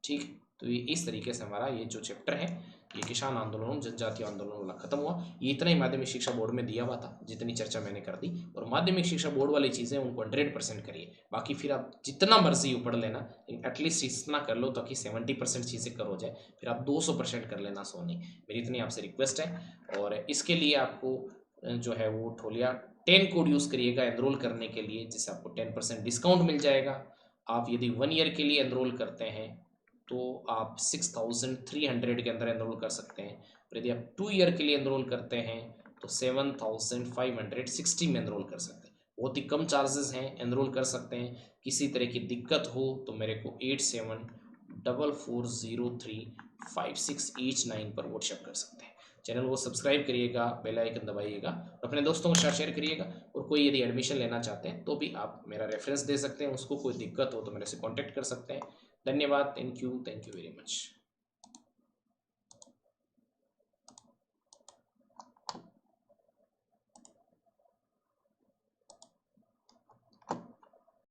ठीक, तो ये इस तरीके से हमारा ये जो चैप्टर है ये किसान आंदोलन जनजातीय आंदोलन वाला खत्म हुआ। ये इतना ही माध्यमिक शिक्षा बोर्ड में दिया हुआ था, जितनी चर्चा मैंने कर दी। और माध्यमिक शिक्षा बोर्ड वाली चीज़ें उनको 100% करिए, बाकी फिर आप जितना मर्जी पढ़ लेना, एटलीस्ट इतना कर लो ताकि 70% चीज़ें कर हो जाए, फिर आप 200% कर लेना, सो नहीं। मेरी इतनी आपसे रिक्वेस्ट है। और इसके लिए आपको जो है वो ठोलिया 10 कोड यूज़ करिएगा एनरोल करने के लिए, जिससे आपको 10% डिस्काउंट मिल जाएगा। आप यदि 1 ईयर के लिए एनरोल करते हैं तो आप 6300 के अंदर एनरोल कर सकते हैं। और यदि आप 2 ईयर के लिए एनरोल करते हैं तो 7560 में एनरोल कर सकते हैं। बहुत ही कम चार्जेस हैं, एनरोल कर सकते हैं। किसी तरह की दिक्कत हो तो मेरे को 8744035689 पर व्हाट्सएप कर सकते हैं। चैनल को सब्सक्राइब करिएगा, बेल आइकन दबाइएगा और अपने दोस्तों के साथ शेयर करिएगा। और कोई यदि एडमिशन लेना चाहते हैं तो भी आप मेरा रेफरेंस दे सकते हैं, उसको कोई दिक्कत हो तो मेरे से कॉन्टैक्ट कर सकते हैं। धन्यवाद, थैंक यू वेरी मच।